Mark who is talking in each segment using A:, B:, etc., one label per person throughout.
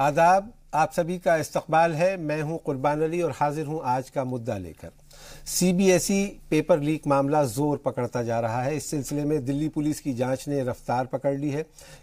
A: आदाब, आप सभी का इस्तकबाल है। मैं हूं कुर्बान अली और हाजिर हूं आज का मुद्दा लेकर। सीबीएसई पेपर लीक मामला जोर पकड़ता जा रहा है। इस सिलसिले में दिल्ली पुलिस की जांच ने रफ्तार पकड़ ली है।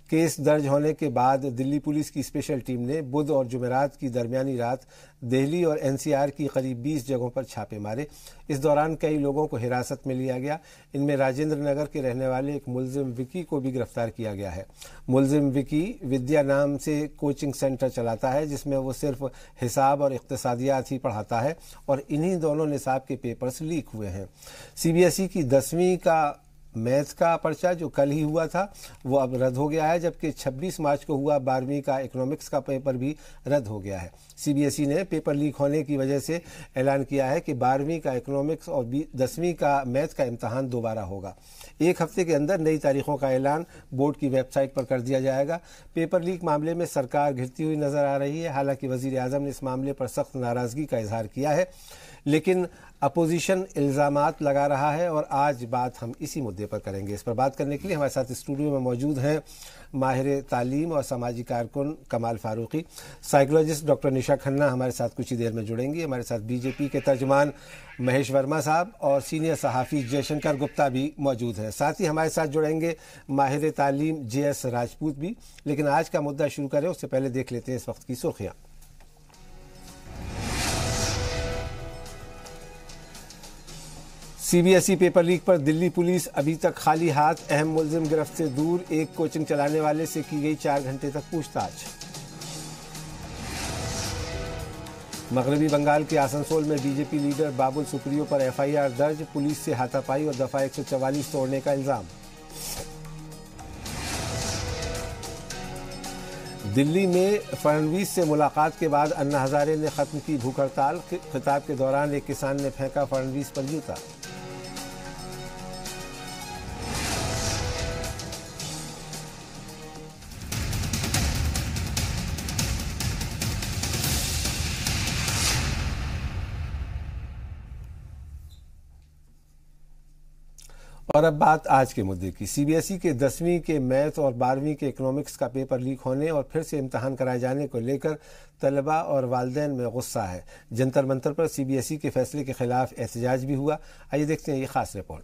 A: केस दर्ज होने के बाद दिल्ली पुलिस की स्पेशल टीम ने बुध और जुमेरात की दरमियानी रात दिल्ली और एनसीआर की करीब 20 जगहों पर छापे मारे। इस दौरान कई लोगों को हिरासत में लिया गया। इनमें राजेंद्र नगर के रहने वाले एक मुलजिम विकी को भी गिरफ्तार किया गया है। मुलजिम विकी विद्या नाम से कोचिंग सेंटर चलाता है, जिसमें वो सिर्फ हिसाब और इक्तिसादियात ही पढ़ाता है और इन्हीं दोनों निसाब के पेपर्स लीक हुए हैं। सीबीएसई की 10वीं का मैथ का पर्चा जो कल ही हुआ था वो अब रद्द हो गया है, जबकि 26 मार्च को हुआ 12वीं का इकोनॉमिक्स का पेपर भी रद्द हो गया है। सीबीएसई ने पेपर लीक होने की वजह से ऐलान किया है कि 12वीं का इकोनॉमिक्स और 10वीं का मैथ का इम्तहान दोबारा होगा। एक हफ्ते के अंदर नई तारीखों का ऐलान बोर्ड की वेबसाइट पर कर दिया जाएगा। पेपर लीक मामले में सरकार घिरती हुई नजर आ रही है। हालांकि वजीर आजम ने इस मामले पर सख्त नाराजगी का इजहार किया है, लेकिन अपोजिशन इल्जामात लगा रहा है और आज बात हम इसी मुद्दे पर करेंगे। इस पर बात करने के लिए हमारे साथ स्टूडियो में मौजूद हैं माहिर तालीम और समाजी कारकुन कमाल फारूकी, साइकोलॉजिस्ट डॉक्टर निशा खन्ना हमारे साथ कुछ ही देर में जुड़ेंगी। हमारे साथ बीजेपी के तर्जुमान महेश वर्मा साहब और सीनियर सहाफ़ी जयशंकर गुप्ता भी मौजूद हैं। साथ ही हमारे साथ जुड़ेंगे माहिर तालीम JS राजपूत भी। लेकिन आज का मुद्दा शुरू करें उससे पहले देख लेते हैं इस वक्त की सुर्खियाँ। सीबीएसई पेपर लीक पर दिल्ली पुलिस अभी तक खाली हाथ। अहम मुलजिम गिरफ्त से दूर। एक कोचिंग चलाने वाले से की गई 4 घंटे तक पूछताछ। मगरबी बंगाल के आसनसोल में बीजेपी लीडर बाबुल सुप्रियो पर FIR दर्ज। पुलिस से हाथापाई और दफा 144 तोड़ने का इल्जाम। दिल्ली में फडणवीस से मुलाकात के बाद अन्ना हजारे ने खत्म की भूख हड़ताल। खिताब के दौरान एक किसान ने फेंका फडणवीस पर जूता। और अब बात आज के मुद्दे की। सीबीएसई के 10वीं के मैथ और 12वीं के इकोनॉमिक्स का पेपर लीक होने और फिर से इम्तहान कराए जाने को लेकर तलबा और वालिदैन में गुस्सा है। जंतर मंतर पर सीबीएसई के फैसले के खिलाफ एहतजाज भी हुआ। आइए देखते हैं ये खास रिपोर्ट।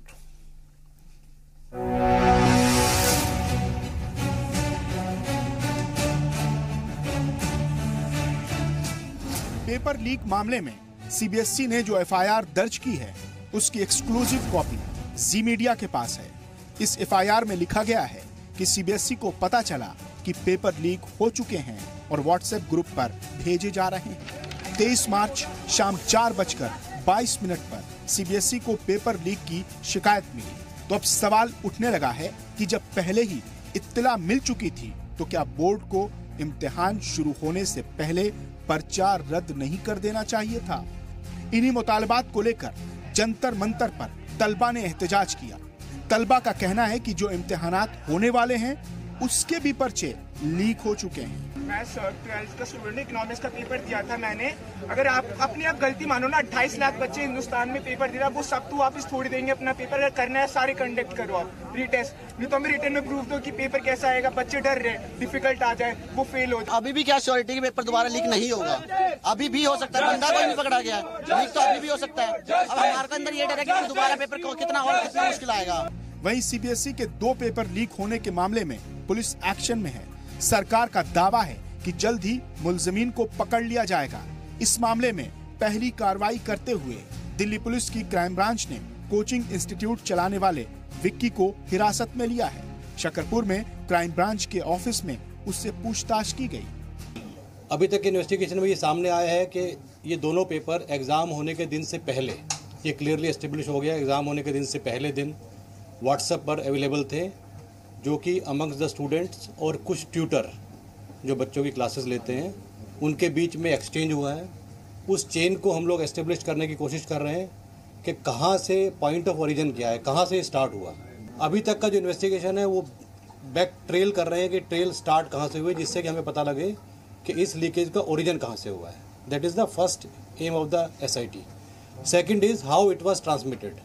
B: पेपर लीक मामले में सीबीएसई ने जो FIR दर्ज की है उसकी एक्सक्लूसिव कॉपी जी मीडिया के पास है। इस FIR में लिखा गया है कि सीबीएसई को पता चला कि पेपर लीक हो चुके हैं और व्हाट्सएप ग्रुप पर भेजे जा रहे हैं। 23 मार्च शाम 4:22 पर सीबीएसई को पेपर लीक की शिकायत मिली। तो अब सवाल उठने लगा है कि जब पहले ही इत्तला मिल चुकी थी तो क्या बोर्ड को इम्तिहान शुरू होने से पहले पर्चा रद्द नहीं कर देना चाहिए था। इन्हीं मुतालबात को लेकर जंतर मंतर पर तलबा ने एहतजाज किया। तलबा का कहना है कि जो इम्तिहानात होने वाले हैं उसके भी पर्चे लीक हो चुके हैं।
C: मैं सर 12th का स्टूडेंट, इकोनॉमिक्स का पेपर दिया था मैंने। अगर आप अपनी आप गलती मानो ना, 28 लाख बच्चे हिंदुस्तान में पेपर दे रहा, वो सब तो वापस थोड़ी देंगे अपना पेपर। अगर करना है सारे कंडक्ट करो आप रीटेस्ट, नहीं तो हमें रिटर्न में प्रूफ दो कि पेपर कैसा आएगा। बच्चे डर रहे, डिफिकल्ट आ जाए, वो फेल हो जाए।
D: अभी भी क्या श्योरिटी की पेपर दोबारा लीक नहीं होगा? अभी भी हो सकता है, बंदा कोई नहीं पकड़ा गया, लीक तो अभी भी हो सकता है। अब हमारे अंदर ये डर है कि दोबारा पेपर कितना मुश्किल आएगा।
B: वहीं सीबीएसई के 2 पेपर लीक होने के मामले में पुलिस एक्शन में है। सरकार का दावा है कि जल्द ही मुलजिमीन को पकड़ लिया जाएगा। इस मामले में पहली कार्रवाई करते हुए दिल्ली पुलिस की क्राइम ब्रांच ने कोचिंग इंस्टीट्यूट चलाने वाले विक्की को हिरासत में लिया है। शकरपुर में क्राइम ब्रांच के ऑफिस में उससे पूछताछ की गई।
E: अभी तक इन्वेस्टिगेशन में ये सामने आया है कि ये दोनों पेपर एग्जाम होने के दिन से पहले, ये क्लियरली एस्टेब्लिश हो गया, एग्जाम होने के दिन से पहले दिन व्हाट्सएप पर अवेलेबल थे, जो कि अमंग्स द स्टूडेंट्स और कुछ ट्यूटर जो बच्चों की क्लासेस लेते हैं उनके बीच में एक्सचेंज हुआ है। उस चेन को हम लोग एस्टेब्लिश करने की कोशिश कर रहे हैं कि कहाँ से पॉइंट ऑफ ओरिजिन क्या है, कहाँ से स्टार्ट हुआ। अभी तक का जो इन्वेस्टिगेशन है वो बैक ट्रेल कर रहे हैं कि ट्रेल स्टार्ट कहाँ से हुई, जिससे कि हमें पता लगे कि इस लीकेज का ओरिजिन कहाँ से हुआ है। That is the first aim of the SIT। Second is how it was transmitted,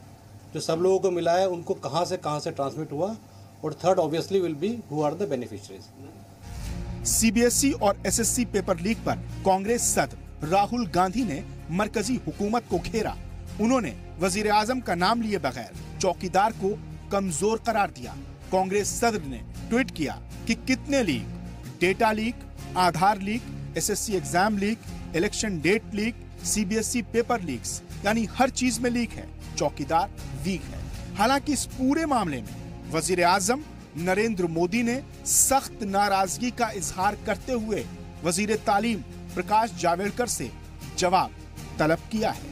E: जो सब लोगों को मिला है उनको कहाँ से ट्रांसमिट हुआ। और third obviously will be who are the beneficiaries.
B: CBSE और एसएससी पेपर लीक पर कांग्रेस सदर राहुल गांधी ने मरकजी हुकूमत को घेरा। उन्होंने वजीर आजम का नाम लिए बगैर चौकीदार को कमजोर करार दिया। कांग्रेस सदर ने ट्वीट किया कि कितने leak, data leak, Aadhaar leak, SSC exam leak, election date leak, CBSE paper leaks, यानी हर चीज में लीक है, चौकीदार वीक है। हालांकि इस पूरे मामले में वजीर आजम नरेंद्र मोदी ने सख्त नाराजगी का इजहार करते हुए वजीर तालीम प्रकाश जावड़ेकर से जवाब तलब किया है।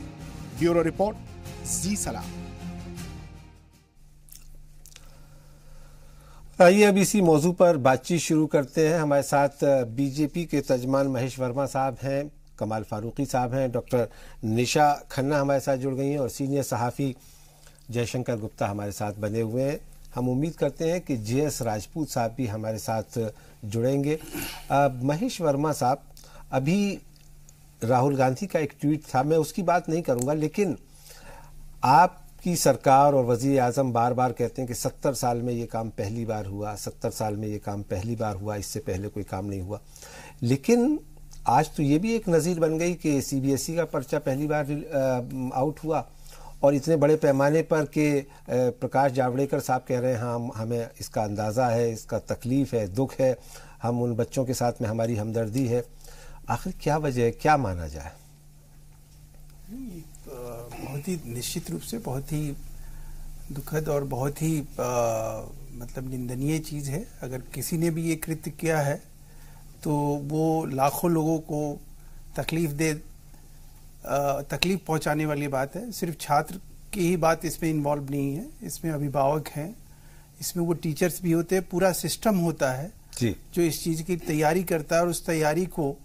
B: ब्यूरो रिपोर्ट, जी सलाम।
A: आइए अब इसी मौजू पर बातचीत शुरू करते हैं। हमारे साथ बीजेपी के तर्जमान महेश वर्मा साहब हैं, कमाल फारूकी साहब हैं, डॉक्टर निशा खन्ना हमारे साथ जुड़ गई हैं और सीनियर सहाफ़ी जयशंकर गुप्ता हमारे साथ बने हुए हैं। हम उम्मीद करते हैं कि जेएस राजपूत साहब भी हमारे साथ जुड़ेंगे। महेश वर्मा साहब, अभी राहुल गांधी का एक ट्वीट था, मैं उसकी बात नहीं करूंगा, लेकिन आपकी सरकार और वजीर आजम बार बार कहते हैं कि 70 साल में ये काम पहली बार हुआ, 70 साल में ये काम पहली बार हुआ, इससे पहले कोई काम नहीं हुआ। लेकिन आज तो ये भी एक नज़ीर बन गई कि सीबीएसई का पर्चा पहली बार आउट हुआ और इतने बड़े पैमाने पर कि प्रकाश जावड़ेकर साहब कह रहे हैं हाँ हमें इसका अंदाज़ा है, इसका तकलीफ़ है, दुख है, हम उन बच्चों के साथ में हमारी हमदर्दी है। आखिर क्या वजह है, क्या माना जाए?
F: बहुत ही निश्चित रूप से बहुत ही दुखद और बहुत ही मतलब निंदनीय चीज़ है। अगर किसी ने भी ये कृत्य किया है तो वो लाखों लोगों को तकलीफ पहुंचाने वाली बात है। सिर्फ छात्र की ही बात इसमें इन्वॉल्व नहीं है, इसमें अभिभावक हैं, इसमें वो टीचर्स भी होते हैं, पूरा सिस्टम होता है
A: जी, जो
F: इस चीज़ की तैयारी करता है और उस तैयारी को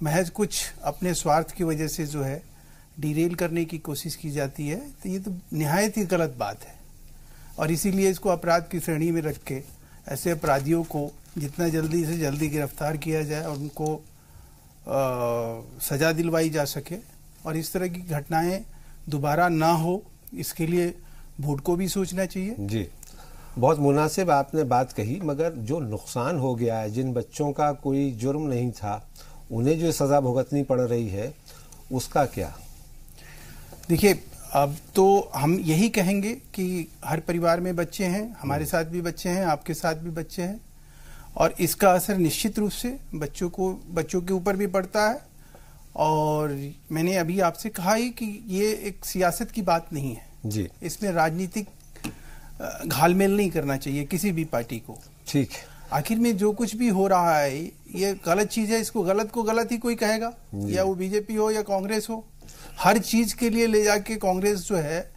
F: महज कुछ अपने स्वार्थ की वजह से जो है डिरेल करने की कोशिश की जाती है। तो ये तो निहायत ही गलत बात है और इसीलिए इसको अपराध की श्रेणी में रख के ऐसे अपराधियों को जितना जल्दी से जल्दी गिरफ्तार किया जाए और उनको सजा दिलवाई जा सके और इस तरह की घटनाएं दोबारा ना हो, इसके लिए बोर्ड को भी सोचना चाहिए।
A: जी, बहुत मुनासिब आपने बात कही, मगर जो नुकसान हो गया है, जिन बच्चों का कोई जुर्म नहीं था, उन्हें जो सजा भुगतनी पड़ रही है, उसका क्या?
F: देखिए, अब तो हम यही कहेंगे कि हर परिवार में बच्चे हैं, हमारे साथ भी बच्चे हैं, आपके साथ भी बच्चे हैं और इसका असर निश्चित रूप से बच्चों के ऊपर भी पड़ता है। और मैंने अभी आपसे कहा ही कि ये एक सियासत की बात नहीं है
A: जी,
F: इसमें राजनीतिक घालमेल नहीं करना चाहिए किसी भी पार्टी को।
A: ठीक है,
F: आखिर में जो कुछ भी हो रहा है ये गलत चीज है, इसको गलत को गलत ही कोई कहेगा, या वो बीजेपी हो या कांग्रेस हो। हर चीज के लिए ले जाके कांग्रेस जो है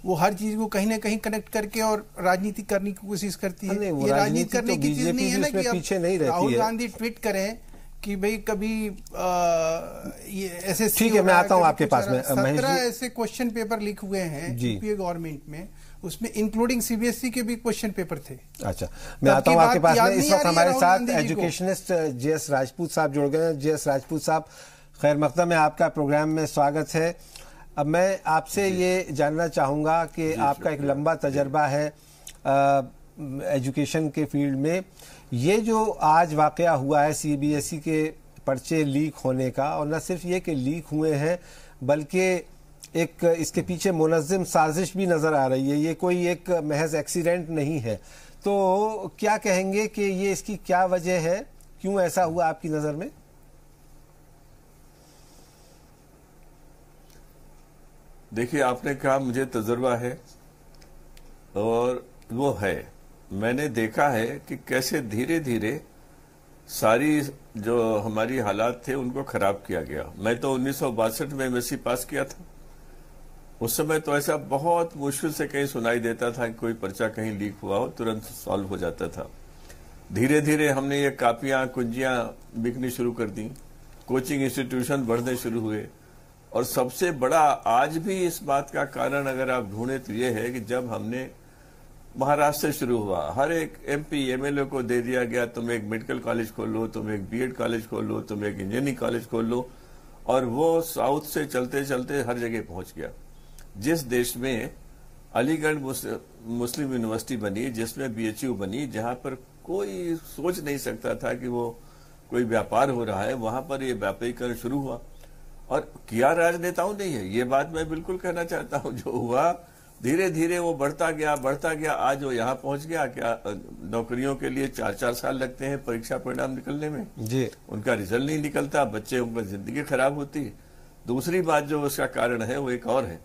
F: वो हर चीज को कहीं ना कहीं कनेक्ट करके और राजनीति करने की कोशिश करती है। ये राजनीति करने की चीज नहीं है ना कि अब राहुल गांधी ट्वीट करें कि भाई कभी ये ऐसे,
A: ठीक है, मैं आता हूं आपके पास में।
F: 17 ऐसे क्वेश्चन पेपर लीक हुए हैं यूपीए गवर्नमेंट में, उसमें इंक्लूडिंग सीबीएसई के भी क्वेश्चन पेपर थे।
A: अच्छा, मैं आता हूं आपके पास में। इस वक्त हमारे साथ एजुकेशनिस्ट जेएस राजपूत साहब जुड़ गए हैं। जेएस राजपूत साहब, खैर मकदम है, आपका प्रोग्राम में स्वागत है। अब मैं आपसे ये जानना चाहूँगा कि आपका एक लंबा तजर्बा है एजुकेशन के फील्ड में, ये जो आज वाक़या हुआ है सीबीएसई के पर्चे लीक होने का, और न सिर्फ ये कि लीक हुए हैं बल्कि एक इसके पीछे मुनज़्ज़म साजिश भी नज़र आ रही है, ये कोई एक महज एक्सीडेंट नहीं है। तो क्या कहेंगे कि ये इसकी क्या वजह है, क्यों ऐसा हुआ आपकी नज़र में?
G: देखिए, आपने कहा मुझे तजुर्बा है और वो है, मैंने देखा है कि कैसे धीरे धीरे सारी जो हमारी हालात थे उनको खराब किया गया। मैं तो 1962 में एमएससी पास किया था। उस समय तो ऐसा बहुत मुश्किल से कहीं सुनाई देता था कि कोई पर्चा कहीं लीक हुआ हो, तुरंत सॉल्व हो जाता था। धीरे धीरे हमने ये कापियां कुंजियां बिकनी शुरू कर दी, कोचिंग इंस्टीट्यूशन बढ़ने शुरू हुए, और सबसे बड़ा आज भी इस बात का कारण अगर आप ढूंढे तो ये है कि जब हमने महाराष्ट्र से शुरू हुआ, हर एक एमपी एमएलए को दे दिया गया तुम एक मेडिकल कॉलेज खोल लो, तुम एक बीएड कॉलेज खोल लो, तुम एक इंजीनियरिंग कॉलेज खोल लो, और वो साउथ से चलते चलते हर जगह पहुंच गया। जिस देश में अलीगढ़ मुस्लिम यूनिवर्सिटी बनी, जिसमें बीएचयू बनी, जहां पर कोई सोच नहीं सकता था कि वो कोई व्यापार हो रहा है, वहां पर ये व्यापारीकरण शुरू हुआ और किया राजनेताओं ने है। ये बात मैं बिल्कुल कहना चाहता हूं। जो हुआ धीरे धीरे वो बढ़ता गया, आज वो यहाँ पहुंच गया। क्या नौकरियों के लिए 4-4 साल लगते हैं परीक्षा परिणाम निकलने में जी, उनका रिजल्ट नहीं निकलता, बच्चे उनकी जिंदगी खराब होती है। दूसरी बात जो उसका कारण है वो एक और है,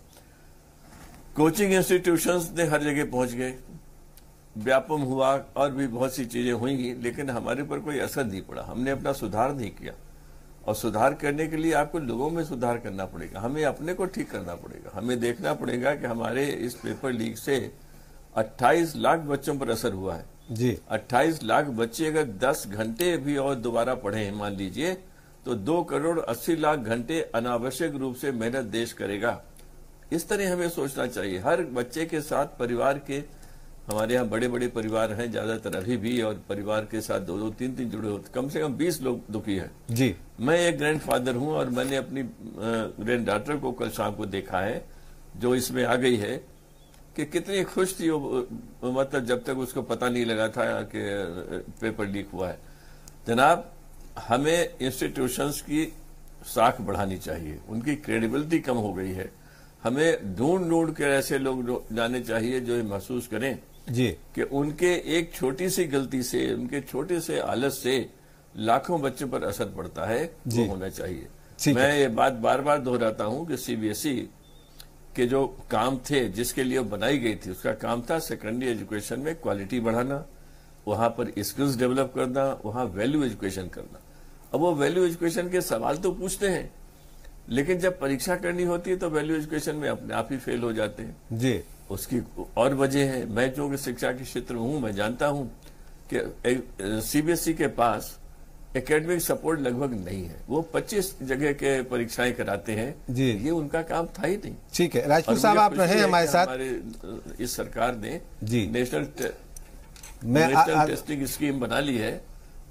G: कोचिंग इंस्टीट्यूशंस ने हर जगह पहुंच गए, व्यापम हुआ और भी बहुत सी चीजें हुई, लेकिन हमारे पर कोई असर नहीं पड़ा। हमने अपना सुधार नहीं किया और सुधार करने के लिए आपको लोगों में सुधार करना पड़ेगा, हमें अपने को ठीक करना पड़ेगा। हमें देखना पड़ेगा कि हमारे इस पेपर लीक से 28 लाख बच्चों पर असर हुआ है जी। 28 लाख बच्चे अगर 10 घंटे भी और दोबारा पढ़े मान लीजिए तो 2,80,00,000 घंटे अनावश्यक रूप से मेहनत देश करेगा। इस तरह हमें सोचना चाहिए। हर बच्चे के साथ परिवार के, हमारे यहाँ बड़े बड़े परिवार हैं ज्यादातर अभी भी, और परिवार के साथ 2-2, 3-3 जुड़े होते, कम से कम 20 लोग दुखी हैं जी। मैं एक ग्रैंडफादर हूं और मैंने अपनी ग्रैंड डॉटर को कल शाम को देखा है जो इसमें आ गई है कि कितनी खुश थी वो, मतलब जब तक उसको पता नहीं लगा था कि पेपर लीक हुआ है। जनाब, हमें इंस्टीट्यूशंस की साख बढ़ानी चाहिए, उनकी क्रेडिबिलिटी कम हो गई है। हमें ढूंढ के ऐसे लोग जाने चाहिए जो ये महसूस करें जी कि उनके एक छोटी सी गलती से, उनके छोटे से आलस से लाखों बच्चों पर असर पड़ता है, वो होना चाहिए। मैं ये बात बार बार दोहराता हूं कि सीबीएसई के जो काम थे जिसके लिए बनाई गई थी, उसका काम था सेकेंडरी एजुकेशन में क्वालिटी बढ़ाना, वहां पर स्किल्स डेवलप करना, वहां वैल्यू एजुकेशन करना। अब वो वैल्यू एजुकेशन के सवाल तो पूछते हैं, लेकिन जब परीक्षा करनी होती है तो वैल्यू एजुकेशन में अपने आप ही फेल हो जाते हैं जी। उसकी और वजह है। मैं जो शिक्षा के क्षेत्र में हूं, मैं जानता हूं कि सीबीएसई के पास एकेडमिक सपोर्ट लगभग नहीं है। वो 25 जगह के परीक्षाएं कराते हैं जी, ये उनका काम था ही नहीं।
A: ठीक है, राजपूत साहब आप रहे हमारे साथ।
G: हमारे इस सरकार ने
A: जी
G: नेशनल टेस्टिंग स्कीम बना ली है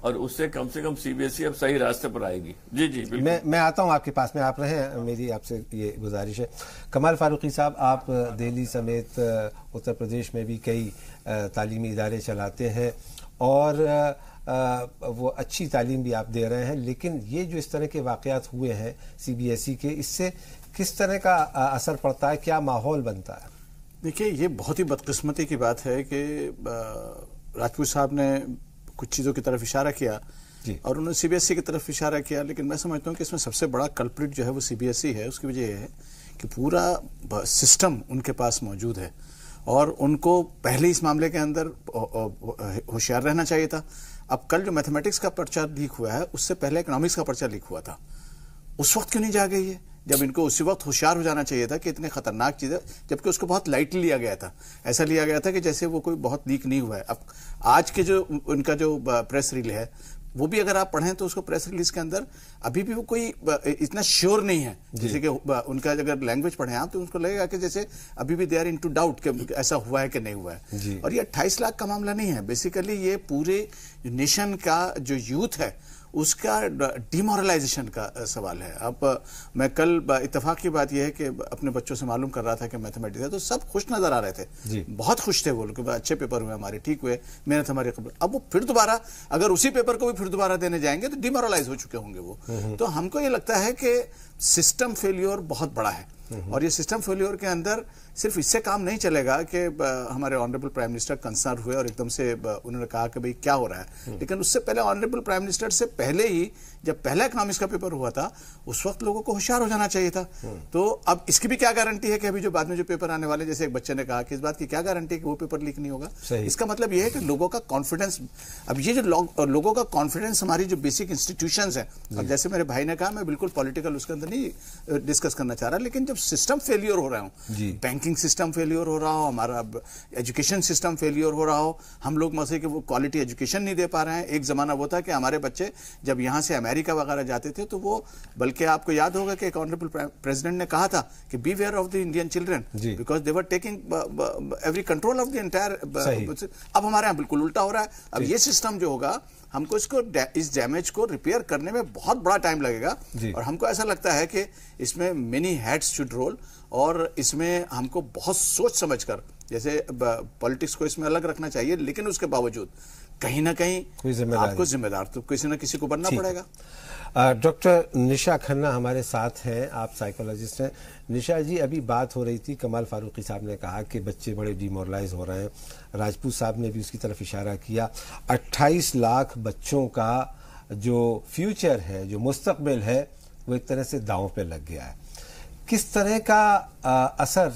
G: और उससे कम से कम सीबीएसई अब सही रास्ते पर आएगी। जी जी,
A: मैं आता हूं आपके पास में, आप रहे, मेरी आपसे ये गुजारिश है। कमाल फारूकी साहब, आप दिल्ली समेत उत्तर प्रदेश में भी कई तालीमी इदारे चलाते हैं और वो अच्छी तालीम भी आप दे रहे हैं, लेकिन ये जो इस तरह के वाकयात हुए हैं सीबीएसई के, इससे किस तरह का असर पड़ता है, क्या माहौल बनता है?
F: देखिए, ये बहुत ही बदकिस्मती की बात है कि राजपूत साहब ने कुछ चीज़ों की तरफ इशारा किया और उन्होंने सीबीएसई की तरफ इशारा किया, लेकिन मैं समझता हूँ कि इसमें सबसे बड़ा कल्प्रिट जो है वो सीबीएसई है। उसकी वजह यह है कि पूरा सिस्टम उनके पास मौजूद है और उनको पहले इस मामले के अंदर होशियार रहना चाहिए था। अब कल जो मैथमेटिक्स का पर्चा लीक हुआ है, उससे पहले इकोनॉमिक्स का पर्चा लीक हुआ था। उस वक्त क्यों नहीं जा गई है, जब इनको उसी वक्त होशियार हो जाना चाहिए था कि इतने खतरनाक चीज़ है, जबकि उसको बहुत लाइटली लिया गया था। ऐसा लिया गया था कि जैसे वो कोई बहुत लीक नहीं हुआ है। अब आज के जो उनका जो प्रेस रिलीज है, वो भी अगर आप पढ़ें तो उसको प्रेस रिलीज के अंदर अभी भी वो कोई इतना श्योर नहीं है। जैसे कि उनका अगर लैंग्वेज पढ़ें आप तो उसको लगेगा कि जैसे अभी भी दे आर इनटू डाउट कि ऐसा हुआ है कि नहीं हुआ है। और ये 28 लाख का मामला नहीं है, बेसिकली ये पूरे नेशन का जो यूथ है उसका डिमोरलाइजेशन का सवाल है। अब मैं कल इत्तेफाक की बात यह है कि अपने बच्चों से मालूम कर रहा था कि मैथमेटिक्स है, तो सब खुश नजर आ रहे थे, बहुत खुश थे वो लोग, अच्छे पेपर हुए हमारे, ठीक हुए, मेहनत हमारी कबूल। अब वो फिर दोबारा अगर उसी पेपर को भी फिर दोबारा देने जाएंगे तो डिमोरलाइज हो चुके होंगे वो। तो हमको ये लगता है कि सिस्टम फेल्योर बहुत बड़ा है और ये सिस्टम फेल्योर के अंदर सिर्फ इससे काम नहीं चलेगा कि हमारे ऑनरेबल प्राइम मिनिस्टर कंसर्न हुए और एकदम से उन्होंने कहा कि भाई क्या हो रहा है, लेकिन उससे पहले ऑनरेबल प्राइम मिनिस्टर से पहले ही जब पहला इकोनॉमिक्स का पेपर हुआ था उस वक्त लोगों को होशियार हो जाना चाहिए था। तो अब इसकी भी क्या गारंटी है कि अभी जो बाद में जो पेपर आने वाले, जैसे एक बच्चे ने कहा कि इस बात की क्या गारंटी है कि वो पेपर लीक नहीं होगा। इसका मतलब यह है कि लोगों का कॉन्फिडेंस, अब ये जो लोगों का कॉन्फिडेंस हमारी जो बेसिक इंस्टीट्यूशंस है, अब जैसे मेरे भाई ने कहा, मैं बिल्कुल पॉलिटिकल उसके अंदर नहीं डिस्कस करना चाह रहा, लेकिन जब सिस्टम फेलियर हो रहा हूं, बैंकिंग सिस्टम फेलियर हो रहा हो, हमारा एजुकेशन सिस्टम फेलियर हो रहा हो, हम लोग मसे कि वो क्वालिटी एजुकेशन नहीं दे पा रहे हैं। एक जमाना वो था कि हमारे बच्चे जब यहां से अमेरिका वगैरह जाते थे तो वो, बल्कि आपको याद होगा कि एक ऑनरेबल प्रेसिडेंट ने कहा था कि beware of the Indian children because they were taking every control of the entire. अब हमारे यहाँ बिल्कुल उल्टा हो रहा है। अब ये सिस्टम जो होगा, हमको इसको इस डैमेज को रिपेयर करने में बहुत बड़ा टाइम लगेगा और हमको ऐसा लगता है कि इसमें मेनी हेड्स शुड रोल और इसमें हमको बहुत सोच समझकर, जैसे पॉलिटिक्स को इसमें अलग रखना चाहिए, लेकिन उसके बावजूद
H: कहीं ना कहीं आपको जिम्मेदार तो किसी न किसी को बनना पड़ेगा।
A: डॉक्टर निशा खन्ना हमारे साथ हैं, आप साइकोलॉजिस्ट हैं। निशा जी, अभी बात हो रही थी, कमाल फारूकी साहब ने कहा कि बच्चे बड़े डिमोरलाइज हो रहे हैं, राजपूत साहब ने भी उसकी तरफ इशारा किया। 28 लाख बच्चों का जो फ्यूचर है, जो मुस्तकबिल है, वो एक तरह से दांव पे लग गया है। किस तरह का असर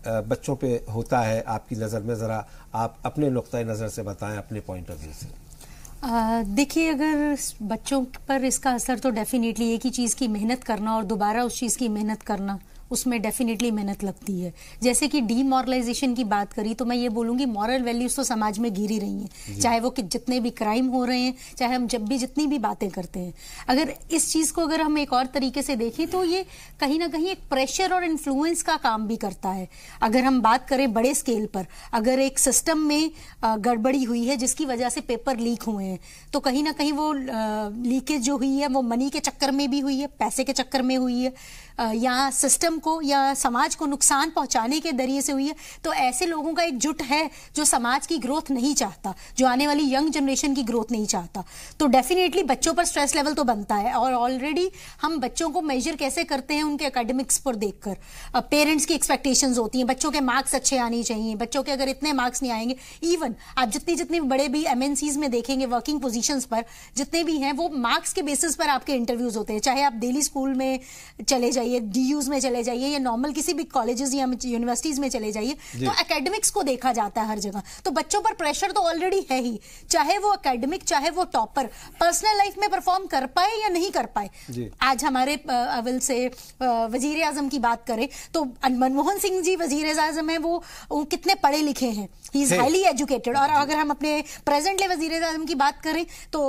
A: बच्चों पे होता है आपकी नज़र में? ज़रा आप अपने नुक्ता नज़र से बताएं, अपने पॉइंट ऑफ व्यू से।
I: देखिए, अगर बच्चों पर इसका असर तो डेफिनेटली एक ही चीज़ की मेहनत करना और दोबारा उस चीज़ की मेहनत करना, उसमें डेफिनेटली मेहनत लगती है। जैसे कि डीमोरलाइजेशन की बात करी तो मैं ये बोलूँगी मॉरल वैल्यूज़ तो समाज में गिर ही रही हैं, चाहे वो कि जितने भी क्राइम हो रहे हैं, चाहे हम जब भी जितनी भी बातें करते हैं। अगर इस चीज़ को अगर हम एक और तरीके से देखें तो ये कहीं ना कहीं एक प्रेशर और इन्फ्लुएंस का काम भी करता है। अगर हम बात करें बड़े स्केल पर, अगर एक सिस्टम में गड़बड़ी हुई है जिसकी वजह से पेपर लीक हुए हैं, तो कहीं ना कहीं वो लीकेज जो हुई है वो मनी के चक्कर में भी हुई है, पैसे के चक्कर में हुई है, या सिस्टम को या समाज को नुकसान पहुंचाने के जरिए से हुई है। तो ऐसे लोगों का एक जुट है जो समाज की ग्रोथ नहीं चाहता, जो आने वाली यंग जनरेशन की ग्रोथ नहीं चाहता। तो डेफिनेटली बच्चों पर स्ट्रेस लेवल तो बनता है, और ऑलरेडी हम बच्चों को मेजर कैसे करते हैं उनके एकेडमिक्स पर देखकर। पेरेंट्स की एक्सपेक्टेशंस होती हैं, बच्चों के मार्क्स अच्छे आने चाहिए, बच्चों के अगर इतने मार्क्स नहीं आएंगे, इवन आप जितनी बड़े भी MNCs में देखेंगे वर्किंग पोजीशंस पर जितने भी हैं, वो मार्क्स के बेसिस पर आपके इंटरव्यूज होते हैं। चाहे आप दिल्ली स्कूल में चले जाइए, DUs में चले जाइए, या नॉर्मल किसी भी कॉलेजेस या यूनिवर्सिटीज में चले जाइए, तो एकेडमिक्स को देखा जाता है हर जगह। तो बच्चों पर प्रेशर तो ऑलरेडी है ही, चाहे वो एकेडमिक, चाहे वो टॉपर, पर्सनल लाइफ में परफॉर्म कर पाए या नहीं कर पाए। आज हमारे अवल से वजीर आजम की बात करें तो मनमोहन सिंह जी वजीर आजम है, वो कितने पढ़े लिखे हैं, ही इज हाईली एजुकेटेड। और अगर हम अपने प्रेजेंटली वजीर आजम की बात करें तो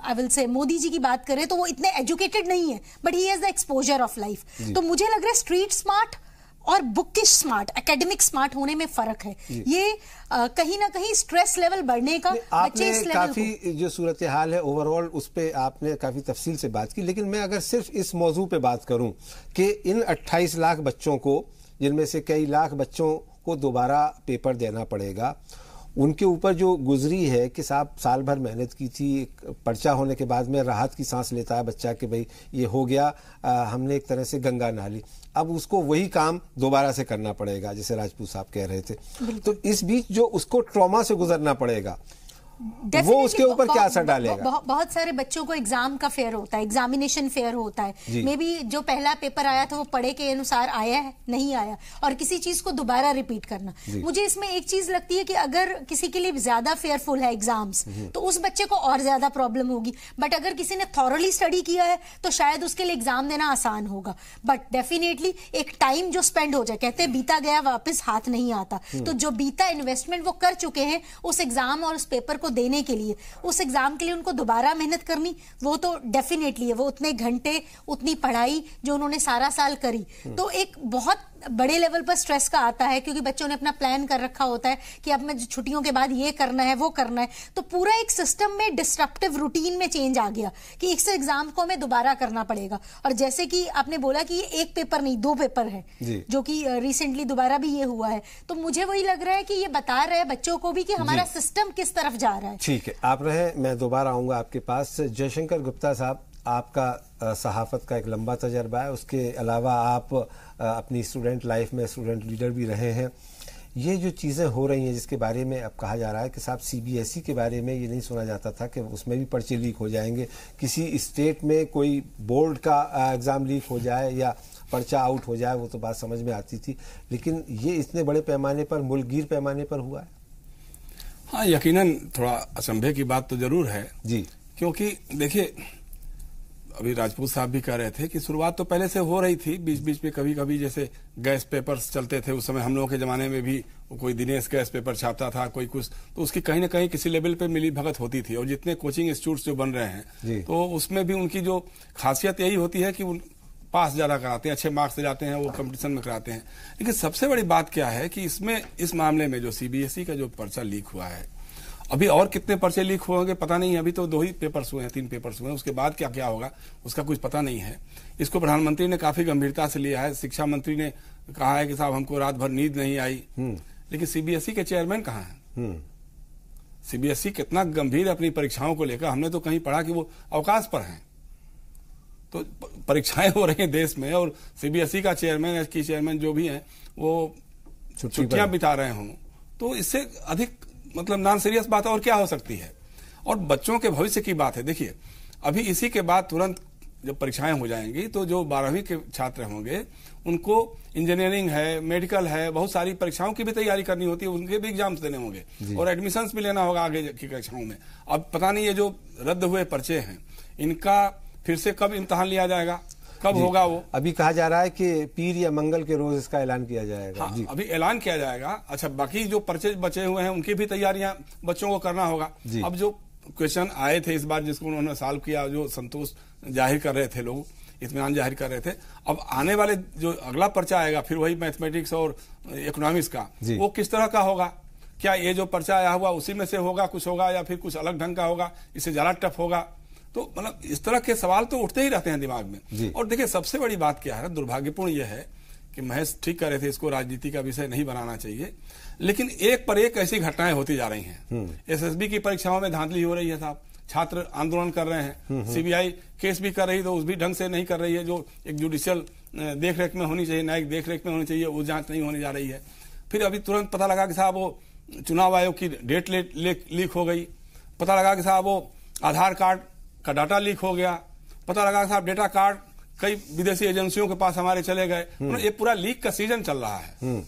I: अवल से मोदी जी की बात करें तो वो इतने एजुकेटेड नहीं है, but he has the exposure of life. तो मुझे लग रहा है स्ट्रीट स्मार्ट और बुकिश स्मार्ट, एकेडमिक स्मार्ट होने में फर्क है। ये कहीं ना कहीं स्ट्रेस लेवल बढ़ने का, बच्चे इस लेवल
A: काफी जो सूरत हाल है ओवरऑल उस पे आपने काफी तफसील से बात की, लेकिन मैं अगर सिर्फ इस मौजू पे बात करूं कि इन 28 लाख बच्चों को, जिनमें से कई लाख बच्चों को दोबारा पेपर देना पड़ेगा, उनके ऊपर जो गुजरी है कि साहब साल भर मेहनत की थी, पर्चा होने के बाद में राहत की सांस लेता है बच्चा कि भाई ये हो गया, हमने एक तरह से गंगा नहा ली, अब उसको वही काम दोबारा से करना पड़ेगा, जैसे राजपूत साहब कह रहे थे। तो इस बीच जो उसको ट्रॉमा से गुजरना पड़ेगा, वो उसके ऊपर क्या असर डालेगा?
I: बहुत सारे बच्चों को एग्जाम का फेयर होता है, एग्जामिनेशन फेयर होता है। मे बी जो पहला पेपर आया था वो पढ़े के अनुसार आया है, नहीं आया, और किसी चीज को दोबारा रिपीट करना। मुझे इसमें एक चीज लगती है कि अगर किसी के लिए ज्यादा फेयरफुल है एग्जाम्स, तो उस बच्चे को और ज्यादा प्रॉब्लम होगी। बट अगर किसी ने थॉरली स्टडी किया है तो शायद उसके लिए एग्जाम देना आसान होगा। बट डेफिनेटली एक टाइम जो स्पेंड हो जाए, कहते हैं बीता गया वापस हाथ नहीं आता, तो जो बीता इन्वेस्टमेंट वो कर चुके हैं उस एग्जाम और उस पेपर को देने के लिए, उस एग्जाम के लिए उनको दोबारा मेहनत करनी, वो तो डेफिनेटली है। वो उतने घंटे, उतनी पढ़ाई जो उन्होंने सारा साल करी, तो एक बहुत बड़े लेवल पर स्ट्रेस का आता है, क्योंकि बच्चों ने अपना प्लान कर रखा होता है कि अब मैं छुट्टियों के बाद ये करना है, वो करना है। तो पूरा एक सिस्टम में डिस्ट्रप्टिव रूटीन में चेंज आ गया कि इस एग्जाम को हमें दोबारा करना पड़ेगा। और जैसे कि आपने बोला कि ये एक पेपर नहीं, 2 पेपर है, जो कि रिसेंटली दोबारा भी ये हुआ है। तो मुझे वही लग रहा है कि ये बता रहे हैं बच्चों को भी कि हमारा सिस्टम किस तरफ जा रहा है।
A: ठीक है, आप रहे, मैं दोबारा आऊंगा आपके पास। जयशंकर गुप्ता साहब, आपका सहाफत का एक लंबा तजर्बा है, उसके अलावा आप अपनी स्टूडेंट लाइफ में स्टूडेंट लीडर भी रहे हैं। ये जो चीज़ें हो रही हैं जिसके बारे में अब कहा जा रहा है कि साहब CBSE के बारे में ये नहीं सुना जाता था कि उसमें भी पर्चे लीक हो जाएंगे, किसी स्टेट में कोई बोर्ड का एग्ज़ाम लीक हो जाए या पर्चा आउट हो जाए, वो तो बात समझ में आती थी, लेकिन ये इतने बड़े पैमाने पर, मुल्कगीर पैमाने पर हुआ है।
J: हाँ, यकीनन थोड़ा असंभव की बात तो जरूर है
A: जी,
J: क्योंकि देखिए अभी राजपूत साहब भी कह रहे थे कि शुरुआत तो पहले से हो रही थी, बीच बीच में कभी कभी जैसे गैस पेपर्स चलते थे, उस समय हम लोगों के जमाने में भी कोई दिनेश गैस पेपर छापता था, कोई कुछ, तो उसकी कहीं ना कहीं किसी लेवल पे मिली भगत होती थी। और जितने कोचिंग इंस्टीट्यूट्स जो बन रहे हैं तो उसमें भी उनकी जो खासियत यही होती है कि पास ज्यादा कराते हैं, अच्छे मार्क्स से जाते हैं, वो कंपटीशन में कराते हैं। लेकिन सबसे बड़ी बात क्या है कि इसमें, इस मामले में जो CBSE का जो पर्चा लीक हुआ है, अभी और कितने पर्चे लीक होंगे पता नहीं है। अभी तो 2 ही पेपर्स हुए हैं, 3 पेपर्स हुए हैं, उसके बाद क्या क्या होगा उसका कुछ पता नहीं है। इसको प्रधानमंत्री ने काफी गंभीरता से लिया है। शिक्षा मंत्री ने कहा है कि साहब हमको रात भर नींद नहीं आई, लेकिन CBSE के चेयरमैन कहाँ हैं? सीबीएसई कितना गंभीर अपनी परीक्षाओं को लेकर, हमने तो कहीं पढ़ा कि वो अवकाश पर हैं। तो परीक्षाएं हो रही हैं देश में और सीबीएसई का चेयरमैन की चेयरमैन जो भी हैं वो छुट्टियां बिता रहे हों, तो इससे अधिक मतलब नॉन सीरियस बात और क्या हो सकती है। और बच्चों के भविष्य की बात है। देखिए अभी इसी के बाद तुरंत जब परीक्षाएं हो जाएंगी तो जो 12वीं के छात्र होंगे उनको इंजीनियरिंग है, मेडिकल है, बहुत सारी परीक्षाओं की भी तैयारी करनी होती है, उनके भी एग्जाम्स देने होंगे और एडमिशन्स भी लेना होगा आगे की कक्षाओं में। अब पता नहीं ये जो रद्द हुए पर्चे हैं इनका फिर से कब इम्तिहान लिया जाएगा, कब होगा वो।
A: अभी कहा जा रहा है कि पीर या मंगल के रोज इसका ऐलान किया जाएगा।
J: हाँ, अभी ऐलान किया जाएगा। अच्छा, बाकी जो पर्चे बचे हुए हैं उनकी भी तैयारियां बच्चों को करना होगा। अब जो क्वेश्चन आए थे इस बार जिसको उन्होंने सॉल्व किया, जो संतोष जाहिर कर रहे थे लोग, इत्मीनान जाहिर कर रहे थे, अब आने वाले जो अगला पर्चा आएगा फिर वही मैथमेटिक्स और इकोनॉमिक्स का, वो किस तरह का होगा। क्या ये जो पर्चा आया हुआ उसी में से होगा कुछ होगा या फिर कुछ अलग ढंग का होगा, इससे ज्यादा टफ होगा। तो मतलब इस तरह के सवाल तो उठते ही रहते हैं दिमाग में। और देखिए सबसे बड़ी बात क्या है, दुर्भाग्यपूर्ण यह है कि महेश ठीक कर रहे थे, इसको राजनीति का विषय नहीं बनाना चाहिए, लेकिन एक पर एक ऐसी घटनाएं होती जा रही हैं। एसएसबी की परीक्षाओं में धांधली हो रही है साहब, छात्र आंदोलन कर रहे हैं, सीबीआई केस भी कर रही है तो उस भी ढंग से नहीं कर रही है, जो एक जुडिशियल देखरेख में होनी चाहिए, न्यायिक देखरेख में होनी चाहिए, वो जांच नहीं होने जा रही है। फिर अभी तुरंत पता लगा कि साहब वो चुनाव आयोग की डेट लीक हो गई, पता लगा कि साहब वो आधार कार्ड का डाटा लीक हो गया, पता लगा कि साहब डेटा कार्ड कई विदेशी एजेंसियों के पास हमारे चले गए। ये पूरा लीक का सीजन चल रहा है,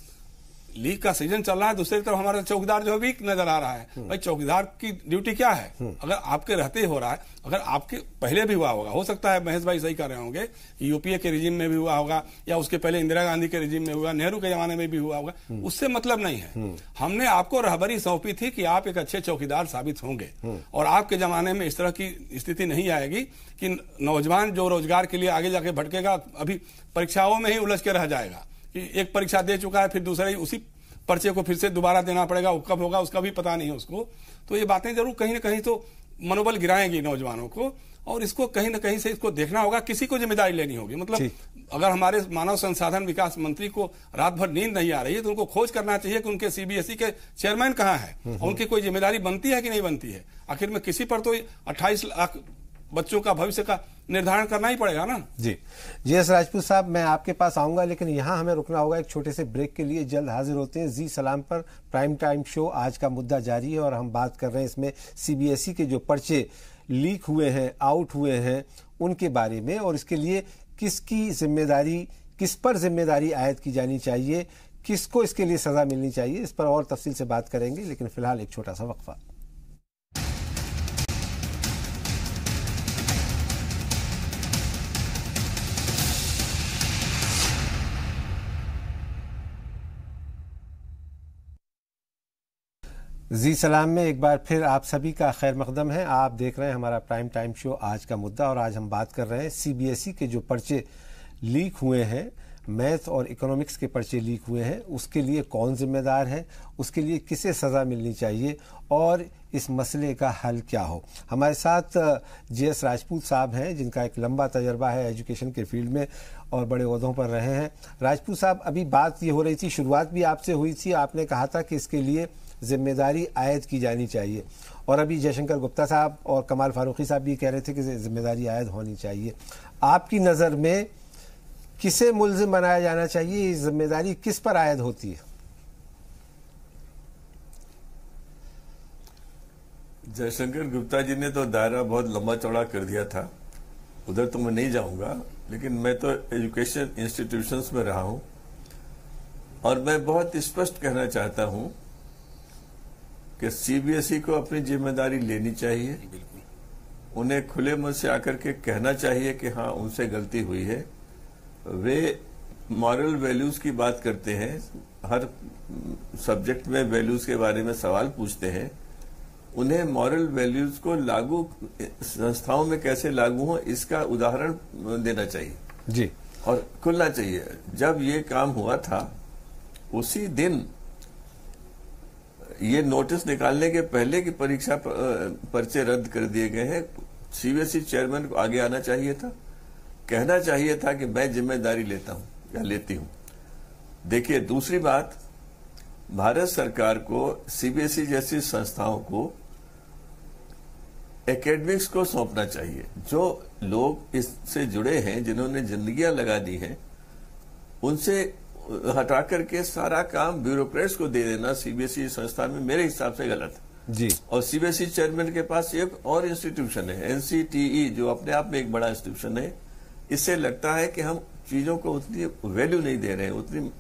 J: लीक का सीजन चल रहा है। दूसरी तरफ हमारा चौकीदार जो वीक नजर आ रहा है। भाई चौकीदार की ड्यूटी क्या है, अगर आपके रहते ही हो रहा है, अगर आपके पहले भी हुआ होगा, हो सकता है महेश भाई सही कर रहे होंगे कि यूपीए के रिजीम में भी हुआ होगा या उसके पहले इंदिरा गांधी के रिजीम में हुआ, नेहरू के जमाने में भी हुआ होगा, उससे मतलब नहीं है। हमने आपको रहबरी सौंपी थी कि आप एक अच्छे चौकीदार साबित होंगे और आपके जमाने में इस तरह की स्थिति नहीं आएगी कि नौजवान जो रोजगार के लिए आगे जाके भटकेगा, अभी परीक्षाओं में ही उलझ के रह जाएगा कि एक परीक्षा दे चुका है फिर दूसरे उसी पर्चे को फिर से दोबारा देना पड़ेगा, वो कब होगा उसका भी पता नहीं है उसको। तो ये बातें जरूर कहीं ना कहीं तो मनोबल गिराएंगी नौजवानों को, और इसको कहीं ना कहीं से इसको देखना होगा, किसी को जिम्मेदारी लेनी होगी। मतलब अगर हमारे मानव संसाधन विकास मंत्री को रात भर नींद नहीं आ रही है तो उनको खोज करना चाहिए कि उनके सीबीएसई के चेयरमैन कहाँ है और उनकी कोई जिम्मेदारी बनती है कि नहीं बनती है। आखिर में किसी पर तो 28 लाख बच्चों का भविष्य का निर्धारण करना ही पड़ेगा ना।
A: जी एस राजपूत साहब, मैं आपके पास आऊंगा, लेकिन यहाँ हमें रुकना होगा एक छोटे से ब्रेक के लिए। जल्द हाजिर होते हैं जी सलाम पर। प्राइम टाइम शो आज का मुद्दा जारी है और हम बात कर रहे हैं इसमें सीबीएसई के जो पर्चे लीक हुए हैं, आउट हुए हैं, उनके बारे में, और इसके लिए किसकी जिम्मेदारी, किस पर जिम्मेदारी आयद की जानी चाहिए, किसको इसके लिए सजा मिलनी चाहिए, इस पर और तफसील से बात करेंगे। लेकिन फिलहाल एक छोटा सा वक्फा। जी सलाम में एक बार फिर आप सभी का खैर मकदम है। आप देख रहे हैं हमारा प्राइम टाइम शो आज का मुद्दा, और आज हम बात कर रहे हैं सीबीएसई के जो पर्चे लीक हुए हैं, मैथ और इकोनॉमिक्स के पर्चे लीक हुए हैं, उसके लिए कौन जिम्मेदार है, उसके लिए किसे सज़ा मिलनी चाहिए और इस मसले का हल क्या हो। हमारे साथ JS राजपूत साहब हैं जिनका एक लंबा तजर्बा है एजुकेशन के फील्ड में और बड़े ओहदों पर रहे हैं। राजपूत साहब, अभी बात ये हो रही थी, शुरुआत भी आपसे हुई थी, आपने कहा था कि इसके लिए जिम्मेदारी आयद की जानी चाहिए, और अभी जयशंकर गुप्ता साहब और कमाल फारूकी साहब भी कह रहे थे कि जिम्मेदारी आयद होनी चाहिए। आपकी नज़र में किसे मुल्जिम बनाया जाना चाहिए, जिम्मेदारी किस पर आयद होती है?
G: जयशंकर गुप्ता जी ने तो दायरा बहुत लंबा चौड़ा कर दिया था, उधर तो मैं नहीं जाऊंगा, लेकिन मैं तो एजुकेशन इंस्टीट्यूशंस में रहा हूं और मैं बहुत स्पष्ट कहना चाहता हूं कि सीबीएसई को अपनी जिम्मेदारी लेनी चाहिए। उन्हें खुले मन से आकर के कहना चाहिए कि हाँ उनसे गलती हुई है। वे मॉरल वैल्यूज की बात करते हैं, हर सब्जेक्ट में वैल्यूज के बारे में सवाल पूछते हैं। उन्हें मॉरल वैल्यूज को लागू संस्थाओं में कैसे लागू हो इसका उदाहरण देना चाहिए
A: जी,
G: और खुलना चाहिए। जब ये काम हुआ था उसी दिन ये नोटिस निकालने के पहले की परीक्षा पर्चे रद्द कर दिए गए हैं। सीबीएसई चेयरमैन को आगे आना चाहिए था, कहना चाहिए था कि मैं जिम्मेदारी लेता हूं या लेती हूं। देखिए, दूसरी बात, भारत सरकार को सीबीएसई जैसी संस्थाओं को एकेडमिक्स को सौंपना चाहिए। जो लोग इससे जुड़े हैं, जिन्होंने जिंदगियां लगा दी हैं, उनसे हटा करके सारा काम ब्यूरोक्रेट्स को दे देना सीबीएसई संस्था में मेरे हिसाब से गलत है
A: जी।
G: और सीबीएसई चेयरमैन के पास एक और इंस्टीट्यूशन है एनसीटीई, जो अपने आप में एक बड़ा इंस्टीट्यूशन है। इससे लगता है कि हम चीजों को उतनी वैल्यू नहीं दे रहे हैं, उतनी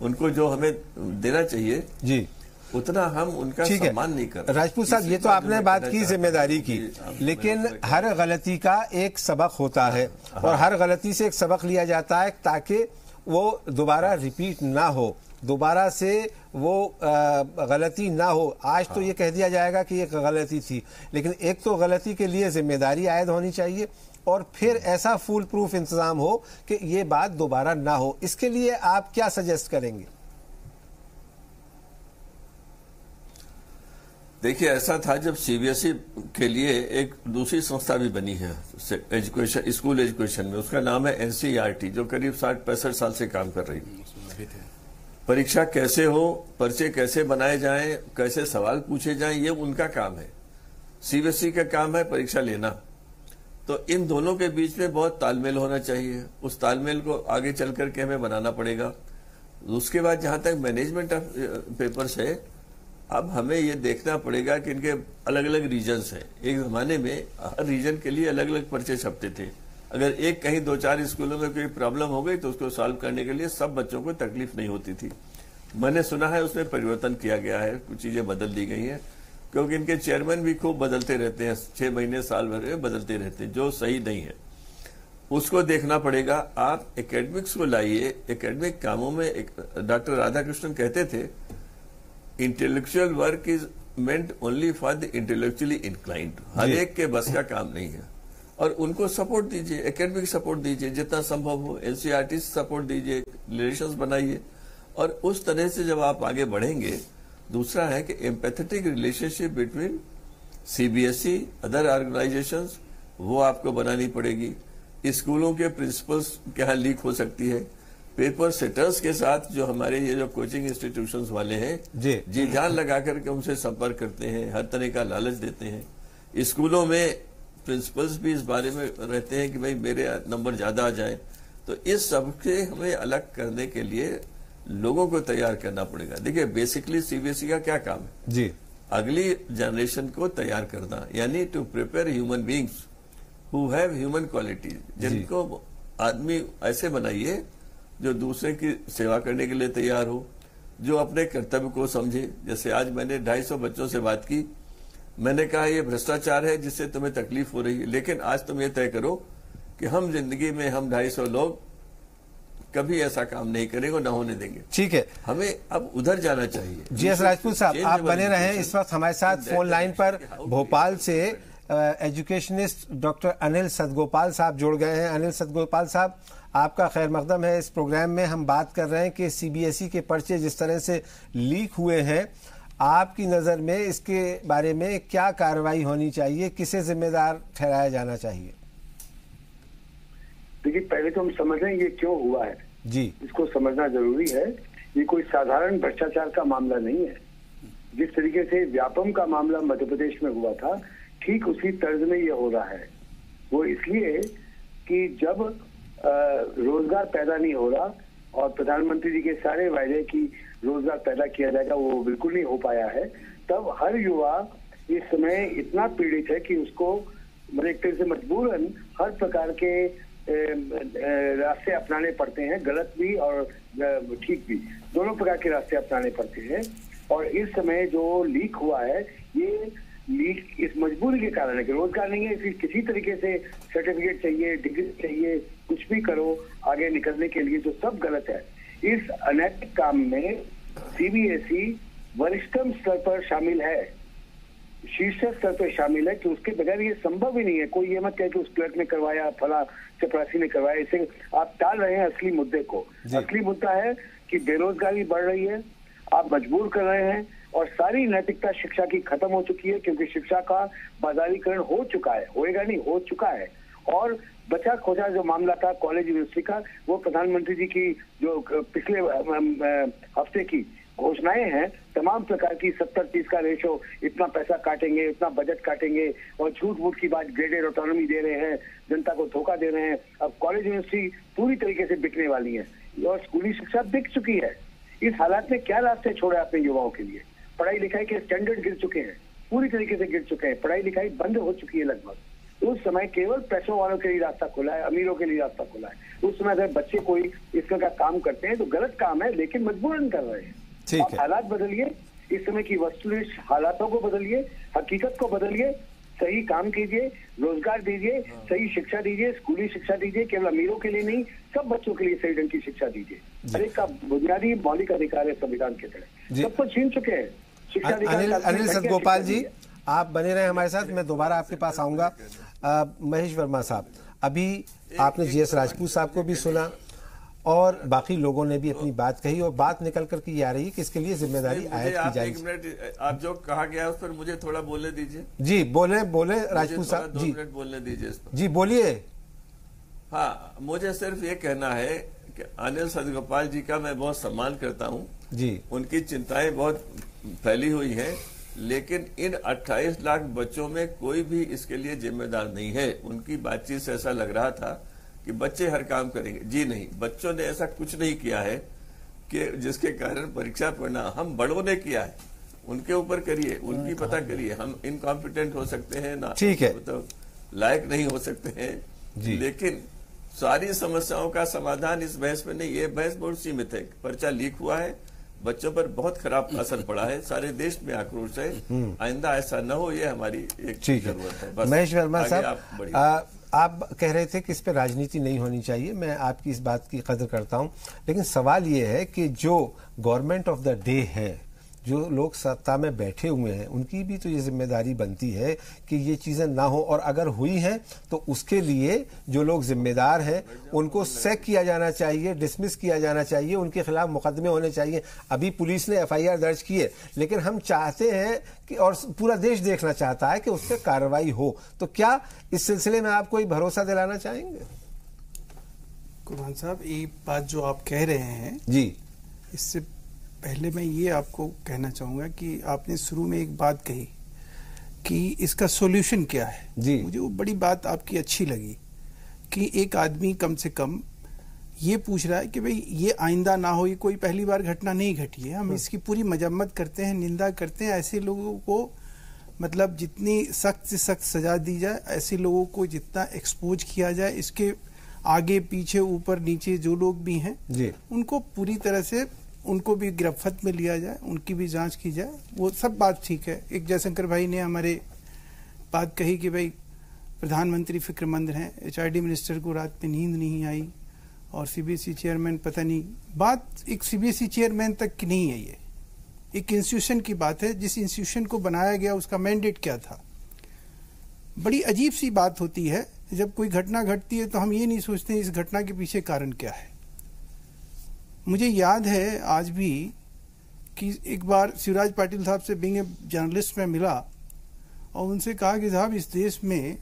G: उनको जो हमें देना चाहिए जी उतना हम उनका सम्मान नहीं कर रहे।
A: राजपूत साहब, ये तो आपने बात की जिम्मेदारी की, लेकिन हर गलती का एक सबक होता है और हर गलती से एक सबक लिया जाता है ताकि वो दोबारा रिपीट ना हो, दोबारा से वो गलती ना हो। आज तो ये कह दिया जाएगा कि एक गलती थी, लेकिन एक तो गलती के लिए जिम्मेदारी आयद होनी चाहिए और फिर ऐसा फूल प्रूफ इंतजाम हो कि ये बात दोबारा ना हो। इसके लिए आप क्या सजेस्ट करेंगे?
G: देखिए, ऐसा था जब सीबीएसई के लिए एक दूसरी संस्था भी बनी है एजुकेशन, स्कूल एजुकेशन में, उसका नाम है एनसीईआरटी, जो करीब 60-65 साल से काम कर रही है। परीक्षा कैसे हो, पर्चे कैसे बनाए जाएं, कैसे सवाल पूछे जाएं, ये उनका काम है। सीबीएसई का काम है परीक्षा लेना। तो इन दोनों के बीच में बहुत तालमेल होना चाहिए। उस तालमेल को आगे चल करके हमें बनाना पड़ेगा। उसके बाद जहां तक मैनेजमेंट ऑफ पेपर्स है, अब हमें ये देखना पड़ेगा कि इनके अलग अलग रीजन्स हैं। एक जमाने में हर रीजन के लिए अलग अलग पर्चे छपते थे। अगर एक कहीं 2-4 स्कूलों में कोई प्रॉब्लम हो गई तो उसको सॉल्व करने के लिए सब बच्चों को तकलीफ नहीं होती थी। मैंने सुना है उसमें परिवर्तन किया गया है, कुछ चीजें बदल दी गई हैं, क्योंकि इनके चेयरमैन भी खूब बदलते रहते हैं, 6 महीने साल भर में बदलते रहते हैं, जो सही नहीं है। उसको देखना पड़ेगा। आप एकेडमिक्स को लाइए। एकेडमिक कामों में डॉक्टर राधाकृष्णन कहते थे, intellectual work is meant only for the intellectually inclined. हर एक के बस का काम नहीं है और उनको सपोर्ट दीजिए, एकेडमिक सपोर्ट दीजिए जितना संभव हो, एनसीईआरटी से सपोर्ट दीजिए, रिलेशंस बनाइए और उस तरह से जब आप आगे बढ़ेंगे। दूसरा है कि empathetic relationship between CBSE, other organisations, वो आपको बनानी पड़ेगी। स्कूलों के प्रिंसिपल्स के यहाँ लीक हो सकती है। पेपर सेटर्स के साथ जो हमारे ये जो कोचिंग इंस्टीट्यूशंस वाले हैं जी जान लगा करके उनसे संपर्क करते हैं, हर तरह का लालच देते हैं। स्कूलों में प्रिंसिपल्स भी इस बारे में रहते हैं कि भाई मेरे नंबर ज्यादा आ जाए। तो इस सब से हमें अलग करने के लिए लोगों को तैयार करना पड़ेगा। देखिए, बेसिकली सीबीएसई का क्या काम है जी, अगली जनरेशन को तैयार करना, यानी to prepare human beings who have human qualities. जिनको आदमी ऐसे बनाइए जो दूसरे की सेवा करने के लिए तैयार हो, जो अपने कर्तव्य को समझे। जैसे आज मैंने 250 बच्चों से बात की, मैंने कहा ये भ्रष्टाचार है जिससे तुम्हें तकलीफ हो रही है, लेकिन आज तुम ये तय करो कि हम जिंदगी में हम 250 लोग कभी ऐसा काम नहीं करेंगे, न होने देंगे।
A: ठीक है,
G: हमें अब उधर जाना चाहिए।
A: जीएस राजपूत साहब, आप बने रहे। इस वक्त हमारे साथ फोन लाइन पर भोपाल से एजुकेशनिस्ट डॉक्टर अनिल सतगोपाल साहब जुड़ गए हैं। अनिल सतगोपाल साहब, आपका खैर मकदम है। इस प्रोग्राम में हम बात कर रहे हैं कि सीबीएसई के पर्चे जिस तरह से लीक हुए हैं, आपकी नजर में इसके बारे में क्या कार्रवाई होनी चाहिए, किसे जिम्मेदार ठहराया जाना चाहिए?
K: देखिए, पहले तो हम समझ रहे हैं ये क्यों हुआ है जी, इसको समझना जरूरी है। ये कोई साधारण भ्रष्टाचार का मामला नहीं है। जिस तरीके से व्यापम का मामला मध्य प्रदेश में हुआ था, ठीक उसी तर्ज में ये हो रहा है। वो इसलिए कि जब रोजगार पैदा नहीं हो रहा और प्रधानमंत्री जी के सारे वायदे की रोजगार पैदा किया जाएगा वो बिल्कुल नहीं हो पाया है, तब हर युवा इस समय इतना पीड़ित है कि उसको एक तरह से मजबूरन हर प्रकार के रास्ते अपनाने पड़ते हैं, गलत भी और ठीक भी, दोनों प्रकार के रास्ते अपनाने पड़ते हैं। और इस समय जो लीक हुआ है, ये लीक इस मजबूरी के कारण है कि रोजगार नहीं है, फिर किसी तरीके से सर्टिफिकेट चाहिए, डिग्री चाहिए, कुछ भी करो आगे निकलने के लिए, जो सब गलत है। इस अनैतिक काम में सीबीएसई वरिष्ठतम स्तर पर शामिल है, शीर्ष स्तर पर शामिल है कि उसके बगैर ये संभव ही नहीं है। कोई ये मत कहे कि उस क्लर्क ने करवाया, फला चपरासी ने करवाया। इसे आप टाल रहे हैं असली मुद्दे को। असली मुद्दा है कि बेरोजगारी बढ़ रही है, आप मजबूर कर रहे हैं और सारी नैतिकता शिक्षा की खत्म हो चुकी है, क्योंकि शिक्षा का बाजारीकरण हो चुका है, होएगा नहीं, हो चुका है। और बचा खोचा जो मामला था कॉलेज यूनिवर्सिटी का, वो प्रधानमंत्री जी की जो पिछले हफ्ते की घोषणाएं हैं तमाम प्रकार की, 70-30 का रेशो, इतना पैसा काटेंगे, इतना बजट काटेंगे, और झूठ मूठ की बात, ग्रेडेड ऑटोनॉमी दे रहे हैं, जनता को धोखा दे रहे हैं। अब कॉलेज यूनिवर्सिटी पूरी तरीके से बिकने वाली है और स्कूली शिक्षा बिक चुकी है। इस हालात में क्या रास्ते छोड़े अपने युवाओं के लिए? पढ़ाई लिखाई के स्टैंडर्ड गिर चुके हैं, पूरी तरीके से गिर चुके हैं, पढ़ाई लिखाई बंद हो चुकी है लगभग। उस समय केवल पैसों वालों के लिए रास्ता खुला है, अमीरों के लिए रास्ता खुला है। उस समय अगर बच्चे कोई इस तरह का काम करते हैं तो गलत काम है, लेकिन मजबूरन कर रहे हैं। आप हालात बदलिए, इस समय की वस्तुनिष्ठ हालातों को बदलिए, हकीकत को बदलिए, सही काम कीजिए, रोजगार दीजिए, सही शिक्षा दीजिए, स्कूली शिक्षा दीजिए, केवल अमीरों के लिए नहीं, सब बच्चों के लिए सही ढंग की शिक्षा दीजिए। हर एक का बुनियादी मौलिक अधिकार है संविधान के तहत, सबको छीन चुके हैं शिक्षा अधिकार।
A: अनिल सतगोपाल जी, आप बने रहे हमारे साथ, मैं दोबारा आपके पास आऊंगा। महेश वर्मा साहब, अभी आपने जीएस राजपूत साहब को भी सुना और बाकी लोगों ने भी अपनी बात कही, और बात निकल कर के ये आ रही है कि इसके लिए जिम्मेदारी आयद की जाएगी।
G: एक मिनट, आप जो कहा गया उस पर मुझे थोड़ा बोलने दीजिए।
A: जी बोले राजपूत साहब जी,
G: 2 मिनट बोलने दीजिए इस पर।
A: जी बोलिए।
G: हाँ, मुझे सिर्फ ये कहना है कि अनिल सतगोपाल जी का मैं बहुत सम्मान करता हूँ
A: जी, उनकी
G: चिंताएं बहुत फैली हुई हैं, लेकिन इन 28 लाख बच्चों में कोई भी इसके लिए जिम्मेदार नहीं है। उनकी बातचीत से ऐसा लग रहा था कि बच्चे हर काम करेंगे। जी नहीं, बच्चों ने ऐसा कुछ नहीं किया है कि जिसके कारण परीक्षा परिणाम, हम बड़ों ने किया है, उनके ऊपर करिए, उनकी पता करिए। हम इनकॉम्पिटेंट हो सकते हैं ना,
A: ठीक है,
G: तो लायक नहीं हो सकते हैं, लेकिन सारी समस्याओं का समाधान इस बहस में नहीं। ये बहस बहुत सीमित है। पर्चा लीक हुआ है, बच्चों पर बहुत खराब असर पड़ा है, सारे देश में आक्रोश है, आइंदा ऐसा न हो, ये हमारी एक जरूरत है। बस
A: महेश वर्मा साहब, आप कह रहे थे कि इस पर राजनीति नहीं होनी चाहिए, मैं आपकी इस बात की कदर करता हूं, लेकिन सवाल ये है कि जो गवर्नमेंट ऑफ द डे है, जो लोग सत्ता में बैठे हुए हैं, उनकी भी तो ये जिम्मेदारी बनती है कि ये चीजें ना हो, और अगर हुई हैं तो उसके लिए जो लोग जिम्मेदार हैं उनको सैक किया जाना चाहिए, डिसमिस किया जाना चाहिए, उनके खिलाफ मुकदमे होने चाहिए। अभी पुलिस ने एफआईआर दर्ज की है, लेकिन हम चाहते हैं कि, और पूरा देश देखना चाहता है कि उस पर कार्रवाई हो। तो क्या इस सिलसिले में आप कोई भरोसा दिलाना चाहेंगे?
F: कुर्बान साहब, ये बात जो आप कह रहे हैं
A: जी,
F: इससे पहले मैं ये आपको कहना चाहूंगा कि आपने शुरू में एक बात कही कि इसका सॉल्यूशन क्या है
A: जी।
F: मुझे वो बड़ी बात आपकी अच्छी लगी कि एक आदमी कम से कम ये पूछ रहा है कि भाई ये आइंदा ना हो, ये कोई पहली बार घटना नहीं घटी है, हम इसकी पूरी मजम्मत करते हैं, निंदा करते हैं। ऐसे लोगों को मतलब जितनी सख्त से सख्त सजा दी जाए, ऐसे लोगों को जितना एक्सपोज किया जाए, इसके आगे पीछे ऊपर नीचे जो लोग भी हैं उनको पूरी तरह से उनको भी गिरफ्त में लिया जाए, उनकी भी जांच की जाए, वो सब बात ठीक है। एक जयशंकर भाई ने हमारे बात कही कि भाई प्रधानमंत्री फिक्रमंद हैं, एचआरडी मिनिस्टर को रात में नींद नहीं आई, और सीबीएसई चेयरमैन पता नहीं, बात एक सीबीएसई चेयरमैन तक की नहीं है, ये एक इंस्टीट्यूशन की बात है। जिस इंस्टीट्यूशन को बनाया गया उसका मैंडेट क्या था। बड़ी अजीब सी बात होती है जब कोई घटना घटती है तो हम ये नहीं सोचते इस घटना के पीछे कारण क्या है। मुझे याद है आज भी कि एक बार शिवराज पाटिल साहब से बीइंग ए जर्नलिस्ट में मिला और उनसे कहा कि साहब इस देश में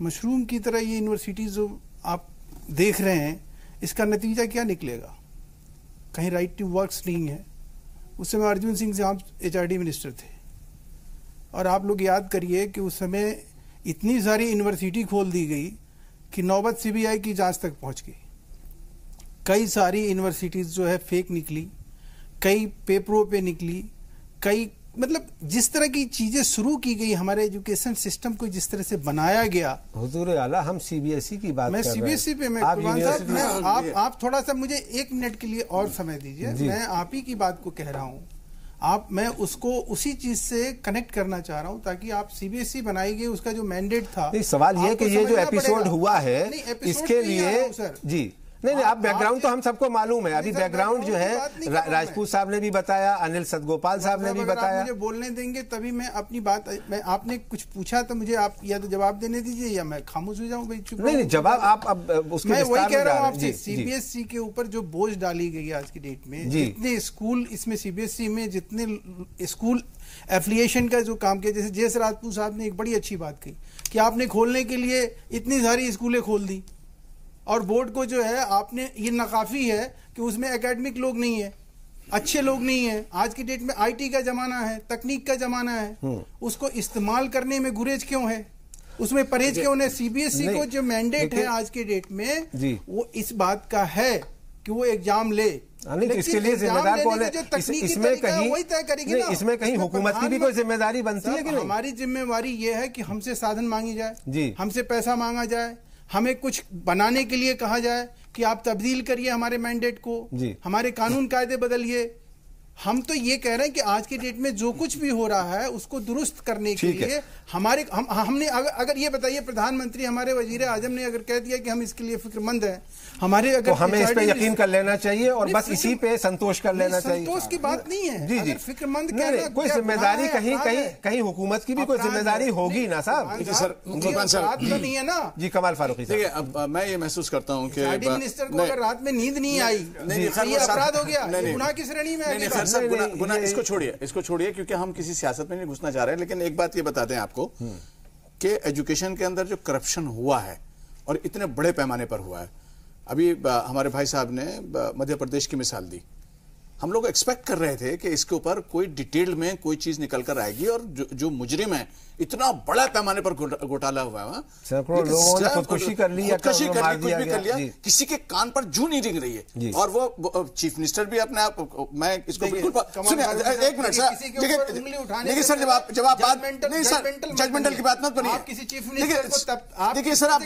F: मशरूम की तरह ये यूनिवर्सिटीज जो आप देख रहे हैं, इसका नतीजा क्या निकलेगा? कहीं राइट टू वर्क्स नहीं है। उस समय अर्जुन सिंह साहब एचआरडी मिनिस्टर थे, और आप लोग याद करिए कि उस समय इतनी सारी यूनिवर्सिटी खोल दी गई कि नौबत सीबीआई की जांच तक पहुंच गई। कई सारी यूनिवर्सिटीज जो है फेक निकली, कई पेपरों पे निकली, कई मतलब जिस तरह की चीजें शुरू की गई, हमारे एजुकेशन सिस्टम को जिस तरह से बनाया गया।
A: हुजूर आला, हम सीबीएसई की बात कर रहे हैं।
F: मैं सीबीएसई पे आप थोड़ा सा मुझे 1 मिनट के लिए और समय दीजिए। मैं आप ही की बात को कह रहा हूँ, मैं उसको उसी चीज से कनेक्ट करना चाह रहा हूँ ताकि आप सीबीएसई बनाई गई उसका जो मैंडेट था।
A: सवाल ये कि ये जो एपिसोड हुआ है इसके लिए जी नहीं, आप बैकग्राउंड तो हम सबको मालूम है। अभी बैकग्राउंड जो है राजपूत साहब ने भी बताया, अनिल सतगोपाल साहब ने भी बताया।
F: मुझे बोलने देंगे तभी मैं अपनी बात, आपने कुछ पूछा तो मुझे आप या तो जवाब देने दीजिए या मैं खामोश हो जाऊं।
A: नहीं, जवाब आप अब उसके
F: मैं वही कह रहा हूँ आपसे, सीबीएसई के ऊपर जो बोझ डाली गई है आज की डेट में, जितने स्कूल इसमें सीबीएसई में जितने स्कूल एफिलिएशन का जो काम किया, जैसे जयस राजपूत साहब ने एक बड़ी अच्छी बात कही कि आपने खोलने के लिए इतनी सारी स्कूलें खोल दी, और बोर्ड को जो है आपने, ये नाकाफी है कि उसमें एकेडमिक लोग नहीं है, अच्छे लोग नहीं है। आज की डेट में आईटी का जमाना है, तकनीक का जमाना है, उसको इस्तेमाल करने में गुरेज क्यों है, उसमें परहेज क्यों है? सीबीएसई को जो मैंडेट है आज के डेट में वो इस बात का है कि वो एग्जाम ले,
A: इसके लिए जिम्मेदार कौन है? इसमें कहीं
F: वही तय करेगी ना।
A: इसमें कहीं हुकूमत की भी कोई जिम्मेदारी बनती है कि नहीं?
F: हमारी जिम्मेवारी ये है कि हमसे साधन मांगी जाए, हमसे पैसा मांगा जाए, हमें कुछ बनाने के लिए कहा जाए कि आप तब्दील करिए हमारे मैंडेट को, हमारे कानून कायदे बदलिए। हम तो ये कह रहे हैं कि आज की डेट में जो कुछ भी हो रहा है उसको दुरुस्त करने के लिए हमने अगर ये बताइए, प्रधानमंत्री हमारे वजीर आजम ने अगर कह दिया कि हम इसके लिए फिक्रमंद हैं, हमारे अगर
A: तो हमें इस पे यकीन कर लेना चाहिए और बस इसी पे संतोष कर लेना चाहिए।
F: संतोष की बात नहीं है।
A: जी जी,
F: फिक्रमंद
A: कोई जिम्मेदारी कहीं हुकूमत की भी कोई जिम्मेदारी होगी ना साहब।
H: सर
F: नहीं है ना
A: जी। कमाल फारूकी
H: देखिए, अब मैं ये महसूस करता हूँ कि
F: मिनिस्टर को अगर रात में नींद नहीं आई, ये अपराध हो गया, गुनाह की श्रेणी में।
H: गुनाह इसको छोड़िए क्योंकि हम किसी सियासत में नहीं घुसना चाह रहे हैं, लेकिन एक बात ये बता दें आपको कि एजुकेशन के अंदर जो करप्शन हुआ है और इतने बड़े पैमाने पर हुआ है, अभी हमारे भाई साहब ने मध्य प्रदेश की मिसाल दी। हम लोग एक्सपेक्ट कर रहे थे कि इसके ऊपर कोई डिटेल में कोई चीज निकल कर आएगी और जो मुजरिम है, इतना बड़ा पैमाने पर घोटाला हुआ है,
A: लोगों ने खुदकुशी कर ली,
H: कुछ भी कर लिया, किसी के कान पर जूं नहीं रिंग रही है। और वो चीफ मिनिस्टर भी अपने आप, मैं इसको बिल्कुल सुनिए, एक मिनट सर, देखिए सर, जब आप बात नहीं सर, जजमेंटल की बात मत बनिए। देखिए सर, आप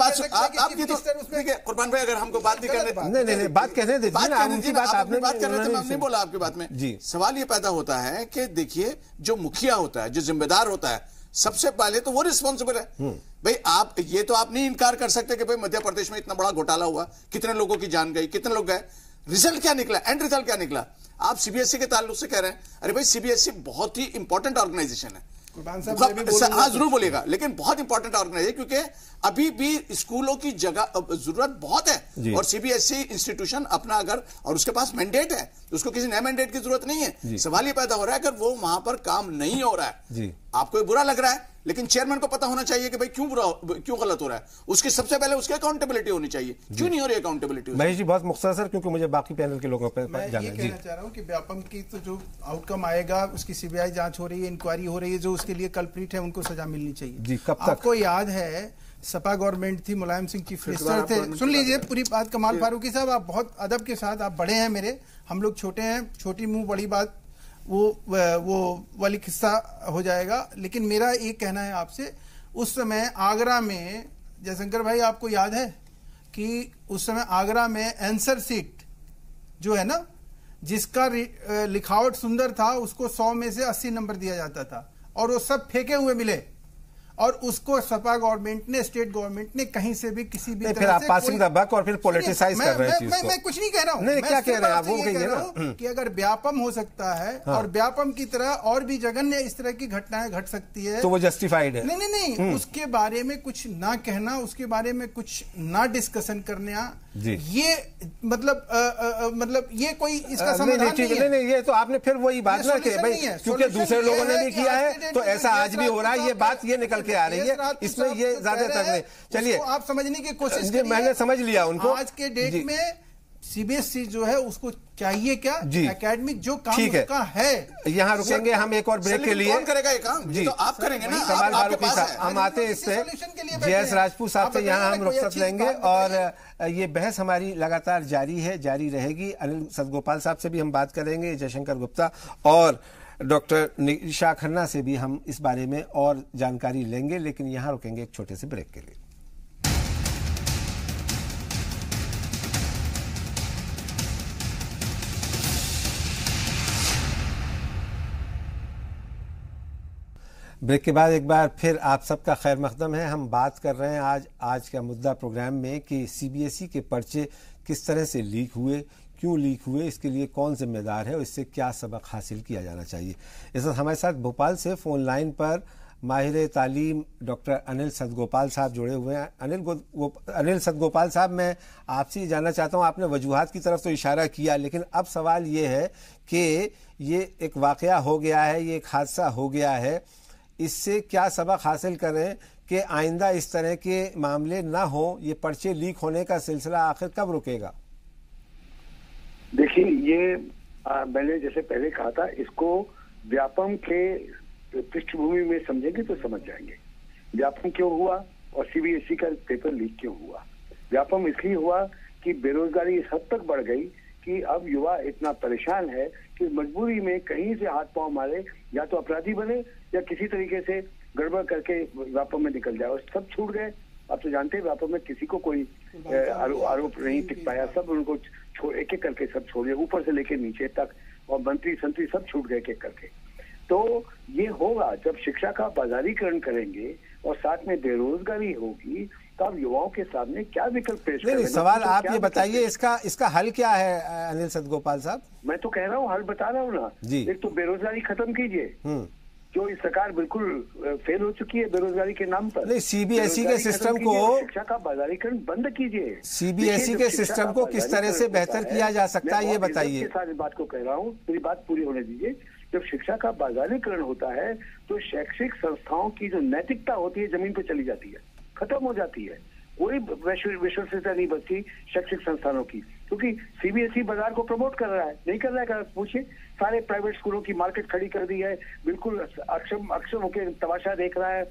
H: ये तो देखिए कुर्बान भाई, अगर हमको बात नहीं करने,
A: बात कहने दीजिए ना, उनकी बात आपने
H: बात कर रहे थे, मैं नहीं बोला आपकी बात में। सवाल ये पैदा होता है कि देखिए, जो मुखिया होता है, जो जिम्मेदार होता है, सबसे पहले तो वो रिस्पॉन्सिबल है। भाई आप ये तो आप नहीं इनकार कर सकते कि भाई मध्य प्रदेश में इतना बड़ा घोटाला हुआ, कितने लोगों की जान गई, कितने लोग गए, रिजल्ट क्या निकला, एंड रिजल्ट क्या निकला? आप सीबीएसई के ताल्लुक से कह रहे हैं, अरे भाई सीबीएसई बहुत ही इंपॉर्टेंट ऑर्गेनाइजेशन है। हाँ जरूर बोलेगा, लेकिन बहुत इंपॉर्टेंट ऑर्गेनाइजेशन, क्योंकि अभी भी स्कूलों की जगह जरूरत बहुत है और सीबीएसई इंस्टीट्यूशन अपना अगर, और उसके पास मैंडेट है, उसको किसी नए मैंडेट की जरूरत नहीं है। सवाल ये पैदा हो रहा है अगर वो वहां पर काम नहीं हो रहा है, आपको ये बुरा लग रहा है, लेकिन चेयरमैन को पता होना चाहिए कि भाई क्यों गलत हो रहा है, उसकी सबसे पहले उसकी अकाउंटेबिलिटी होनी चाहिए। क्यों नहीं हो रही अकाउंटेबिलिटी?
A: महेश जी बहुत मुख्तसर, क्योंकि मुझे बाकी पैनल के लोगों पर
F: जाना है। कहना चाह रहा हूं कि व्यापम की तो जो आउटकम आएगा, उसकी सीबीआई जांच हो रही है, इंक्वायरी हो रही है, जो उसके लिए कल्प्रिट है उनको सजा मिलनी चाहिए।
A: जी, कब तक?
F: आपको याद है सपा गवर्नमेंट थी, मुलायम सिंह चीफ मिनिस्टर थे। सुन लीजिए पूरी बात। कमाल फारूकी साहब, आप बहुत अदब के साथ, आप बड़े हैं मेरे, हम लोग छोटे हैं, छोटी मुंह बड़ी बात, वो वाली किस्सा हो जाएगा। लेकिन मेरा एक कहना है आपसे, उस समय आगरा में, जयशंकर भाई आपको याद है कि उस समय आगरा में आंसर सीट जो है ना, जिसका लिखावट सुंदर था, उसको 100 में से 80 नंबर दिया जाता था और वो सब फेंके हुए मिले, और उसको सपा गवर्नमेंट ने, स्टेट गवर्नमेंट ने कहीं से भी किसी भी
A: फिर आप पासिंग द बक और फिर पॉलिटिसाइज कर रहे हैं चीज को।
F: मैं कुछ नहीं कह रहा हूं।
A: नहीं, क्या कह रहे हैं आप, वो कहिए ना
F: कि अगर व्यापम हो सकता है और व्यापम की तरह और भी जघन्य इस तरह की घटनाएं घट सकती है,
A: तो वो जस्टिफाइड है।
F: नहीं, उसके बारे में कुछ ना कहना, उसके बारे में कुछ ना डिस्कशन करना, ये मतलब ये कोई इसका समाधान
A: नहीं। ये तो आपने फिर वही बात ना कि भाई क्योंकि दूसरे लोगों ने भी किया है तो ऐसा आज भी हो रहा है, ये बात ये निकल के आ रही है, इसमें ये ज्यादातर नहीं। चलिए,
F: आप समझने की कोशिश करिए।
A: मैंने समझ लिया उनको।
F: आज के डेट में सीबीएसई जो है उसको चाहिए क्या, एकेडमिक जो काम उसका है।
A: यहाँ रुकेंगे हम एक और ब्रेक के लिए।
H: कौन करेगा ये काम? जी तो आप करेंगे ना।
A: कमाल फारूकी साहब, हम आते हैं इस पे जयस राजपूत साहब से यहाँ हम रुखसत लेंगे और ये बहस हमारी लगातार जारी रहेगी। अनिल सदगोपाल साहब से भी हम बात करेंगे, जयशंकर गुप्ता और डॉक्टर निशा खन्ना से भी हम इस बारे में और जानकारी लेंगे, लेकिन यहाँ रुकेंगे एक छोटे से ब्रेक के लिए। ब्रेक के बाद एक बार फिर आप सबका खैर मकदम है। हम बात कर रहे हैं आज का मुद्दा प्रोग्राम में कि सीबीएसई के पर्चे किस तरह से लीक हुए, क्यों लीक हुए, इसके लिए कौन जिम्मेदार है और इससे क्या सबक हासिल किया जाना चाहिए। इस वक्त हमारे साथ भोपाल से फोन लाइन पर माहिर तालीम डॉक्टर अनिल सदगोपाल साहब जुड़े हुए हैं। अनिल सदगोपाल साहब, मैं आपसे जानना चाहता हूं, आपने वजूहात की तरफ तो इशारा किया, लेकिन अब सवाल ये है कि ये एक वाकया हो गया है, ये एक हादसा हो गया है, इससे क्या सबक हासिल करें कि आइंदा इस तरह के मामले ना हो, ये पर्चे लीक होने का सिलसिला आखिर कब रुकेगा?
K: देखिए, ये मैंने जैसे पहले कहा था, इसको व्यापम के पृष्ठभूमि में समझेंगे तो समझ जाएंगे। व्यापम क्यों हुआ और सीबीएसई का पेपर लीक क्यों हुआ? व्यापम इसलिए हुआ कि बेरोजगारी इस हद तक बढ़ गई कि अब युवा इतना परेशान है कि मजबूरी में कहीं से हाथ पांव मारे, या तो अपराधी बने या किसी तरीके से गड़बड़ करके व्यापम में निकल जाए। और सब छूट गए। आप तो जानते हैं व्यापम में किसी को कोई आरोप नहीं टिक पाया, सब उनको एक एक करके सब छोड़ दिया, ऊपर से लेके नीचे तक, और मंत्री संतरी सब छूट गए एक एक करके। तो ये होगा जब शिक्षा का बाजारीकरण करेंगे और साथ में बेरोजगारी होगी, तो आप युवाओं के सामने क्या विकल्प पेश करेंगे?
A: सवाल आप ये बताइए, इसका हल क्या है अनिल सतगोपाल साहब?
K: मैं तो कह रहा हूँ, हल बता रहा हूँ ना जी। एक तो बेरोजगारी खत्म कीजिए, जो इस सरकार बिल्कुल फेल हो चुकी है बेरोजगारी के नाम पर।
A: नहीं, सीबीएसई के सिस्टम को,
K: शिक्षा का बाजारीकरण बंद कीजिए।
A: सीबीएसई के सिस्टम को किस तरह से बेहतर किया जा सकता है, ये बताइए।
K: सारी बात को कह रहा हूँ, मेरी बात पूरी होने दीजिए। जब शिक्षा का बाजारीकरण होता है तो शैक्षिक संस्थाओं की जो नैतिकता होती है जमीन पे चली जाती है, खत्म हो जाती है। कोई विश्वसनीयता नहीं बचती शैक्षिक संस्थानों की, क्योंकि सीबीएसई बाजार को प्रमोट कर रहा है, नहीं कर रहा है? पूछिए, सारे प्राइवेट स्कूलों की मार्केट खड़ी कर दी है, बिल्कुल अक्षम होकर तमाशा देख रहा है।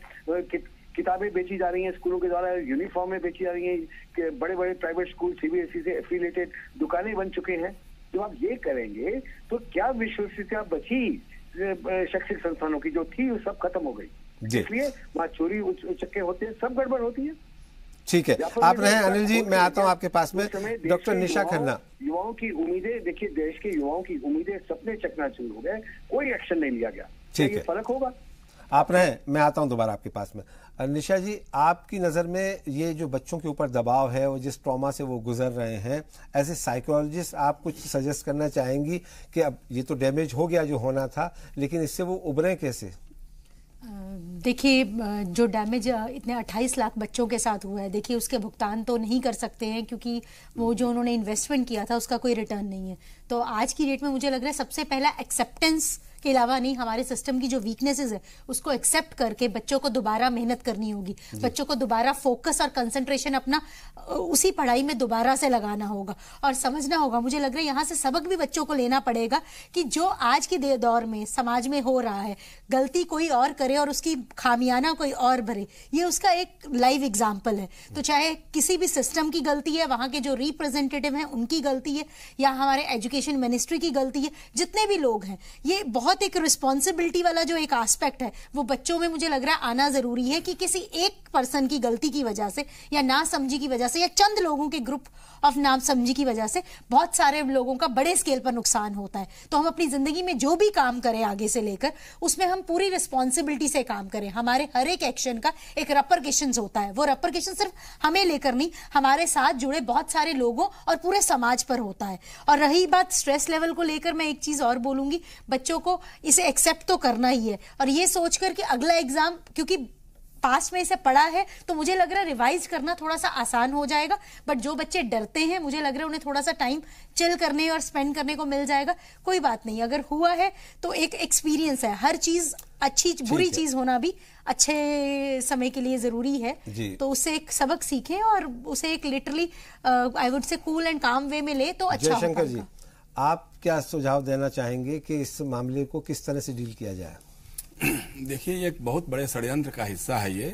K: किताबें बेची जा रही हैं स्कूलों के द्वारा, यूनिफॉर्में बेची जा रही हैं, बड़े बड़े प्राइवेट स्कूल सीबीएसई से एफिलिएटेड दुकानें बन चुके हैं। जब आप ये करेंगे तो क्या विश्वसनीयता बची शैक्षिक संस्थानों की? जो थी वो सब खत्म हो गई। इसलिए वहाँ चोरी उचक्के होते हैं, सब गड़बड़ होती है।
A: ठीक है, आप रहे अनिल जी, मैं आता हूँ आपके पास में। डॉक्टर निशा खन्ना,
K: युवाओं की उम्मीदें, देखिए देश के युवाओं की उम्मीदें सपने चकनाचूर हो गए, कोई एक्शन नहीं लिया गया।
A: ठीक है,
K: फर्क होगा।
A: आप रहे, मैं आता हूं दोबारा आपके पास में। निशा जी, आपकी नज़र में ये जो बच्चों के ऊपर दबाव है और जिस ट्रॉमा से वो गुजर रहे हैं, एज ए साइकोलॉजिस्ट आप कुछ सजेस्ट करना चाहेंगी कि अब ये तो डैमेज हो गया जो होना था, लेकिन इससे वो उभरें कैसे?
I: देखिए, जो डैमेज इतने 28 लाख बच्चों के साथ हुआ है, देखिए उसके भुगतान तो नहीं कर सकते हैं, क्योंकि वो जो उन्होंने इन्वेस्टमेंट किया था उसका कोई रिटर्न नहीं है। तो आज की डेट में मुझे लग रहा है सबसे पहला एक्सेप्टेंस के अलावा नहीं, हमारे सिस्टम की जो वीकनेसेस है उसको एक्सेप्ट करके बच्चों को दोबारा मेहनत करनी होगी, बच्चों को दोबारा फोकस और कंसंट्रेशन अपना उसी पढ़ाई में दोबारा से लगाना होगा और समझना होगा। मुझे लग रहा है यहाँ से सबक भी बच्चों को लेना पड़ेगा कि जो आज के दौर में समाज में हो रहा है, गलती कोई और करे और उसकी खामियाना कोई और भरे, ये उसका एक लाइव एग्जाम्पल है। तो चाहे किसी भी सिस्टम की गलती है, वहां के जो रिप्रेजेंटेटिव हैं उनकी गलती है, या हमारे एजुकेशन मिनिस्ट्री की गलती है, जितने भी लोग हैं, ये बहुत एक रिस्पॉन्सिबिलिटी वाला जो एक एस्पेक्ट है वो बच्चों में मुझे लग रहा है आना जरूरी है कि किसी एक पर्सन की गलती की वजह से या ना समझी की वजह से या चंद लोगों के ग्रुप ऑफ नाम समझी की वजह से बहुत सारे लोगों का बड़े स्केल पर नुकसान होता है। तो हम अपनी जिंदगी में जो भी काम करें आगे से लेकर, उसमें हम पूरी रिस्पॉन्सिबिलिटी से काम करें। हमारे हर एक एक्शन का एक रेपरकेशंस होता है, वो रेपरकेशन सिर्फ हमें लेकर नहीं, हमारे साथ जुड़े बहुत सारे लोगों और पूरे समाज पर होता है। और रही बात स्ट्रेस लेवल को लेकर, मैं एक चीज और बोलूंगी, बच्चों को इसे एक्सेप्ट तो करना ही है और ये सोचकर कि अगला एग्जाम, क्योंकि पास में इसे पढ़ा है तो मुझे लग रहा है रिवाइज करना थोड़ा सा आसान हो जाएगा। बट जो बच्चे डरते हैं, मुझे लग रहा है उन्हें थोड़ा सा टाइम चिल करने और स्पेंड करने को मिल जाएगा। कोई बात नहीं, अगर हुआ है तो एक एक्सपीरियंस है। हर चीज अच्छी बुरी चीज होना भी अच्छे समय के लिए जरूरी है, तो उससे एक सबक सीखें और उसे एक literally I would say cool and काम वे में ले तो अच्छा होगा।
A: जयशंकर जी, आप क्या सुझाव देना चाहेंगे कि इस मामले को किस तरह से डील किया जाए?
J: देखिए, ये एक बहुत बड़े षड्यंत्र का हिस्सा है ये।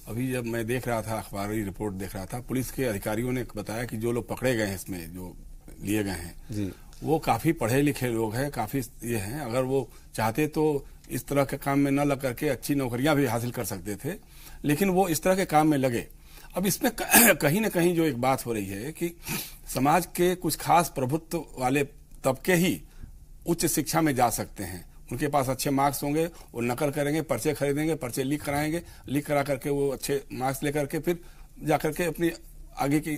J: अभी जब मैं देख रहा था, अखबारी रिपोर्ट देख रहा था, पुलिस के अधिकारियों ने बताया कि जो लोग पकड़े गए हैं इसमें, जो लिए गए हैं, वो काफी पढ़े लिखे लोग हैं, काफी ये हैं। अगर वो चाहते तो इस तरह के काम में न लग करके अच्छी नौकरियां भी हासिल कर सकते थे, लेकिन वो इस तरह के काम में लगे। अब इसमें कहीं न कहीं जो एक बात हो रही है कि समाज के कुछ खास प्रभुत्व वाले तबके ही उच्च शिक्षा में जा सकते हैं। उनके पास अच्छे मार्क्स होंगे, वो नकल करेंगे, पर्चे खरीदेंगे, पर्चे लीक कराएंगे, लीक करा करके वो अच्छे मार्क्स लेकर के फिर जाकर के अपनी आगे की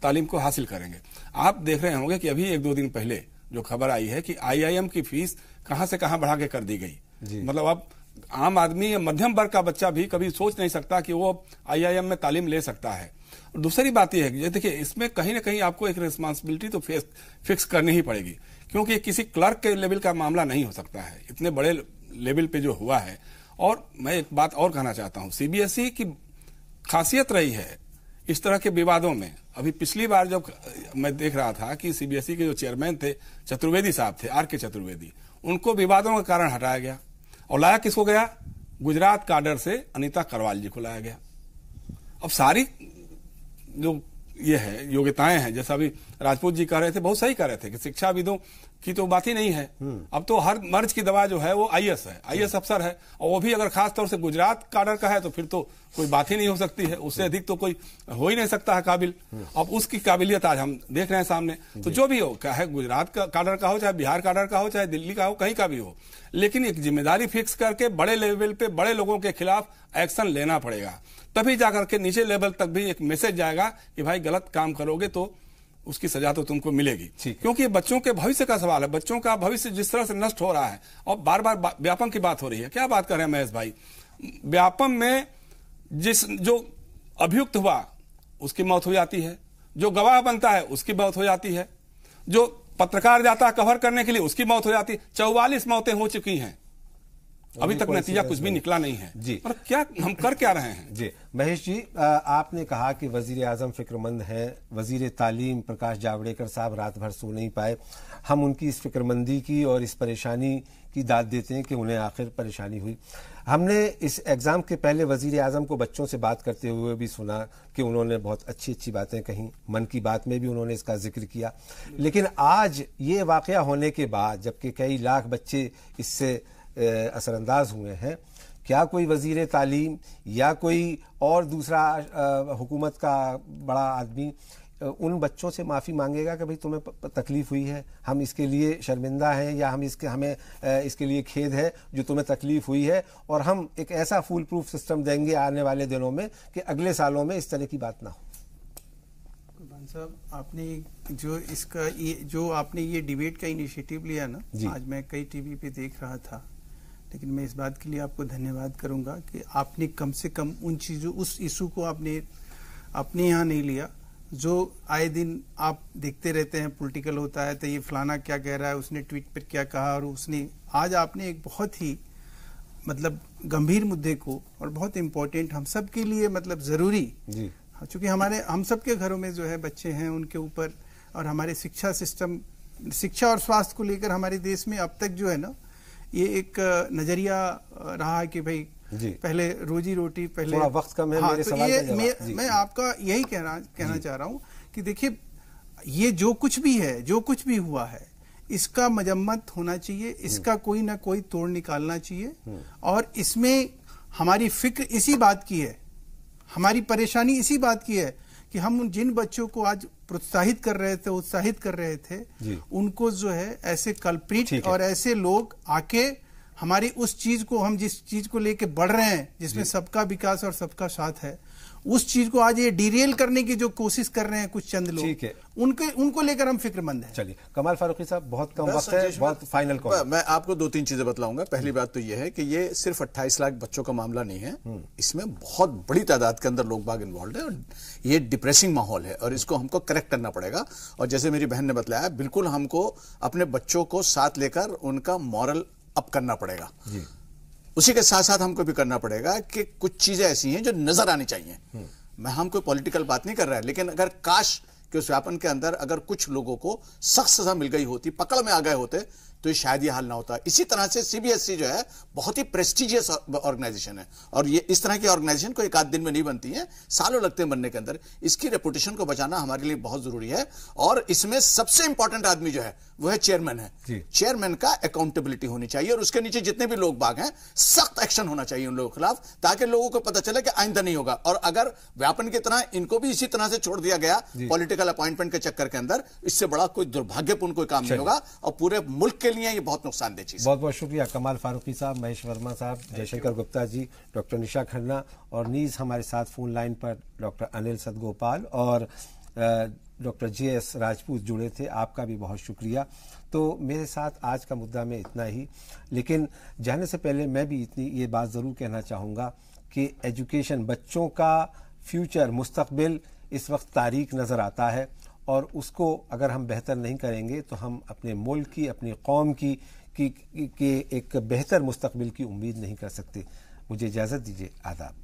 J: तालीम को हासिल करेंगे। आप देख रहे होंगे कि अभी 1-2 दिन पहले जो खबर आई है कि IIM की फीस कहां से कहां बढ़ा के कर दी गई। मतलब अब आम आदमी या मध्यम वर्ग का बच्चा भी कभी सोच नहीं सकता कि वो IIM में तालीम ले सकता है। और दूसरी बात यह है कि देखिए, इसमें कहीं ना कहीं आपको एक रिस्पांसिबिलिटी तो फिक्स करनी ही पड़ेगी, क्योंकि किसी क्लर्क के लेवल का मामला नहीं हो सकता है, इतने बड़े लेवल पे जो हुआ है। और मैं एक बात और कहना चाहता हूं, CBSE की खासियत रही है इस तरह के विवादों में अभी पिछली बार जब मैं देख रहा था कि सीबीएसई के जो चेयरमैन थे चतुर्वेदी साहब थे, आर के चतुर्वेदी, उनको विवादों के कारण हटाया गया और लाया किसको गया? गुजरात काडर से अनीता करवाल जी को लाया गया। अब सारी जो ये है योग्यताएं हैं, जैसा अभी राजपूत जी कह रहे थे, बहुत सही कह रहे थे कि शिक्षाविदों की तो बात ही नहीं है। अब तो हर मर्ज की दवा जो है वो आईएएस है, आईएएस अफसर है, और वो भी अगर खास तौर से गुजरात काडर का है तो फिर तो कोई बात ही नहीं हो सकती है, उससे अधिक तो कोई हो ही नहीं सकता है काबिल। अब उसकी काबिलियत आज हम देख रहे हैं सामने। तो जो भी हो, चाहे गुजरात का काडर का हो, चाहे बिहार काडर का हो, चाहे दिल्ली का हो, कहीं का भी हो, लेकिन एक जिम्मेदारी फिक्स करके बड़े लेवल पे बड़े लोगों के खिलाफ एक्शन लेना पड़ेगा, तभी जाकर के नीचे लेवल तक भी एक मैसेज जाएगा कि भाई गलत काम करोगे तो उसकी सजा तो तुमको मिलेगी। क्योंकि ये बच्चों के भविष्य का सवाल है, बच्चों का भविष्य जिस तरह से नष्ट हो रहा है। और बार बार व्यापम की बात हो रही है, क्या बात कर रहे हैं महेश भाई? व्यापम में जो अभियुक्त हुआ उसकी मौत हो जाती है, जो गवाह बनता है उसकी मौत हो जाती है, जो पत्रकार जाता है कवर करने के लिए उसकी मौत हो जाती है। 44 मौतें हो चुकी हैं, अभी तक नतीजा कुछ भी निकला नहीं है जी। और क्या हम कर क्या रहे हैं
A: जी? महेश जी, आपने कहा कि वजीर आजम फिक्रमंद हैं, वजीर तालीम प्रकाश जावड़ेकर साहब रात भर सो नहीं पाए। हम उनकी इस फिक्रमंदी की और इस परेशानी की दाद देते हैं कि उन्हें आखिर परेशानी हुई। हमने इस एग्जाम के पहले वजीर आजम को बच्चों से बात करते हुए भी सुना कि उन्होंने बहुत अच्छी अच्छी बातें कहीं, मन की बात में भी उन्होंने इसका जिक्र किया। लेकिन आज ये वाकया होने के बाद, जबकि कई लाख बच्चे इससे असरअंदाज हुए हैं, क्या कोई वजीर तालीम या कोई और दूसरा हुकूमत का बड़ा आदमी उन बच्चों से माफ़ी मांगेगा कि भाई तुम्हें तकलीफ हुई है, हम इसके लिए शर्मिंदा हैं, या हमें इसके लिए खेद है जो तुम्हें तकलीफ हुई है, और हम एक ऐसा फूल प्रूफ सिस्टम देंगे आने वाले दिनों में कि अगले सालों में इस तरह की बात ना हो?
F: कुर्बान साहब, आपने ये डिबेट का इनिशिएटिव लिया ना, आज मैं कई टीवी पे देख रहा था, लेकिन मैं इस बात के लिए आपको धन्यवाद करूंगा कि आपने कम से कम उन चीजों, उस इशू को आपने अपने यहाँ नहीं लिया जो आए दिन आप देखते रहते हैं। पॉलिटिकल होता है तो ये फलाना क्या कह रहा है, उसने ट्वीट पर क्या कहा, और उसने आज आपने एक बहुत ही मतलब गंभीर मुद्दे को, और बहुत इम्पोर्टेंट हम सब के लिए मतलब जरूरी जी, चूंकि हम सब के घरों में जो है बच्चे हैं, उनके ऊपर, और हमारे शिक्षा सिस्टम, शिक्षा और स्वास्थ्य को लेकर हमारे देश में अब तक जो है ना, ये एक नजरिया रहा है कि भाई पहले रोजी रोटी, पहले
A: वक्त कम है।
F: हाँ, मेरे सवाल का जवाब मैं आपका यही कहना चाह रहा हूं कि देखिए, ये जो कुछ भी है, जो कुछ भी हुआ है, इसका मजम्मत होना चाहिए, इसका कोई ना कोई तोड़ निकालना चाहिए, और इसमें हमारी फिक्र इसी बात की है, हमारी परेशानी इसी बात की है कि हम जिन बच्चों को आज प्रोत्साहित कर रहे थे, उत्साहित कर रहे थे, उनको जो है ऐसे कल्प्रिट और ऐसे लोग आके हमारी उस चीज को, हम जिस चीज को लेके बढ़ रहे हैं, जिसमें सबका विकास और सबका साथ है, उस चीज को आज ये डिरेल करने की जो कोशिश कर रहे हैं कुछ चंद लोग, उनको लेकर हम फिक्रमंद हैं।
A: चलिए कमाल फारूकी साहब, बहुत कम वक्त है, बहुत फाइनल कॉल।
H: मैं आपको 2-3 चीजें बतलाऊंगा। पहली बात तो यह है कि ये सिर्फ 28 लाख बच्चों का मामला नहीं है, इसमें बहुत बड़ी तादाद के अंदर लोग बाग इन्वॉल्व है, और ये डिप्रेसिंग माहौल है, और इसको हमको करेक्ट करना पड़ेगा। और जैसे मेरी बहन ने बतलाया, बिल्कुल हमको अपने बच्चों को साथ लेकर उनका मॉरल अप करना पड़ेगा। उसी के साथ साथ हमको भी करना पड़ेगा कि कुछ चीजें ऐसी हैं जो नजर आनी चाहिए। हम कोई पॉलिटिकल बात नहीं कर रहा है, लेकिन अगर काश कि उस व्यापन के अंदर अगर कुछ लोगों को सख्त सजा मिल गई होती, पकड़ में आ गए होते, तो ये शायद ये हाल ना होता। इसी तरह से सीबीएसई जो है बहुत ही प्रेस्टिजियस ऑर्गेनाइजेशन है, और ये इस तरह की ऑर्गेनाइजेशन को एक आध दिन में नहीं बनती है, सालों लगते हैं बनने के अंदर। इसकी रेपुटेशन को बचाना हमारे लिए बहुत जरूरी है, और इसमें सबसे इंपॉर्टेंट आदमी जो है वो है चेयरमैन है। चेयरमैन का अकाउंटेबिलिटी होनी चाहिए, और उसके नीचे जितने भी लोग बाग हैं, सख्त एक्शन होना चाहिए उन लोगों के खिलाफ, ताकि लोगों को पता चले कि आइंदा नहीं होगा। और अगर व्यापन की तरह इनको भी इसी तरह से छोड़ दिया गया पॉलिटिकल अपॉइंटमेंट के चक्कर के अंदर, इससे बड़ा कोई दुर्भाग्यपूर्ण कोई काम नहीं होगा, और पूरे मुल्क के लिए ये बहुत नुकसानदेह चीज।
A: बहुत बहुत शुक्रिया कमाल फारूकी साहब, महेश वर्मा साहब, जयशंकर गुप्ता जी, डॉक्टर निशा खन्ना, और नीज हमारे साथ फोन लाइन पर डॉक्टर अनिल सदगोपाल और डॉक्टर JS राजपूत जुड़े थे। आपका भी बहुत शुक्रिया। तो मेरे साथ आज का मुद्दा में इतना ही, लेकिन जाने से पहले मैं भी इतनी ये बात ज़रूर कहना चाहूँगा कि एजुकेशन, बच्चों का फ्यूचर, मुस्तकबिल इस वक्त तारीक नज़र आता है, और उसको अगर हम बेहतर नहीं करेंगे तो हम अपने मुल्क की, अपनी कौम की एक बेहतर मुस्तकबिल की उम्मीद नहीं कर सकते। मुझे इजाज़त दीजिए, आदाब।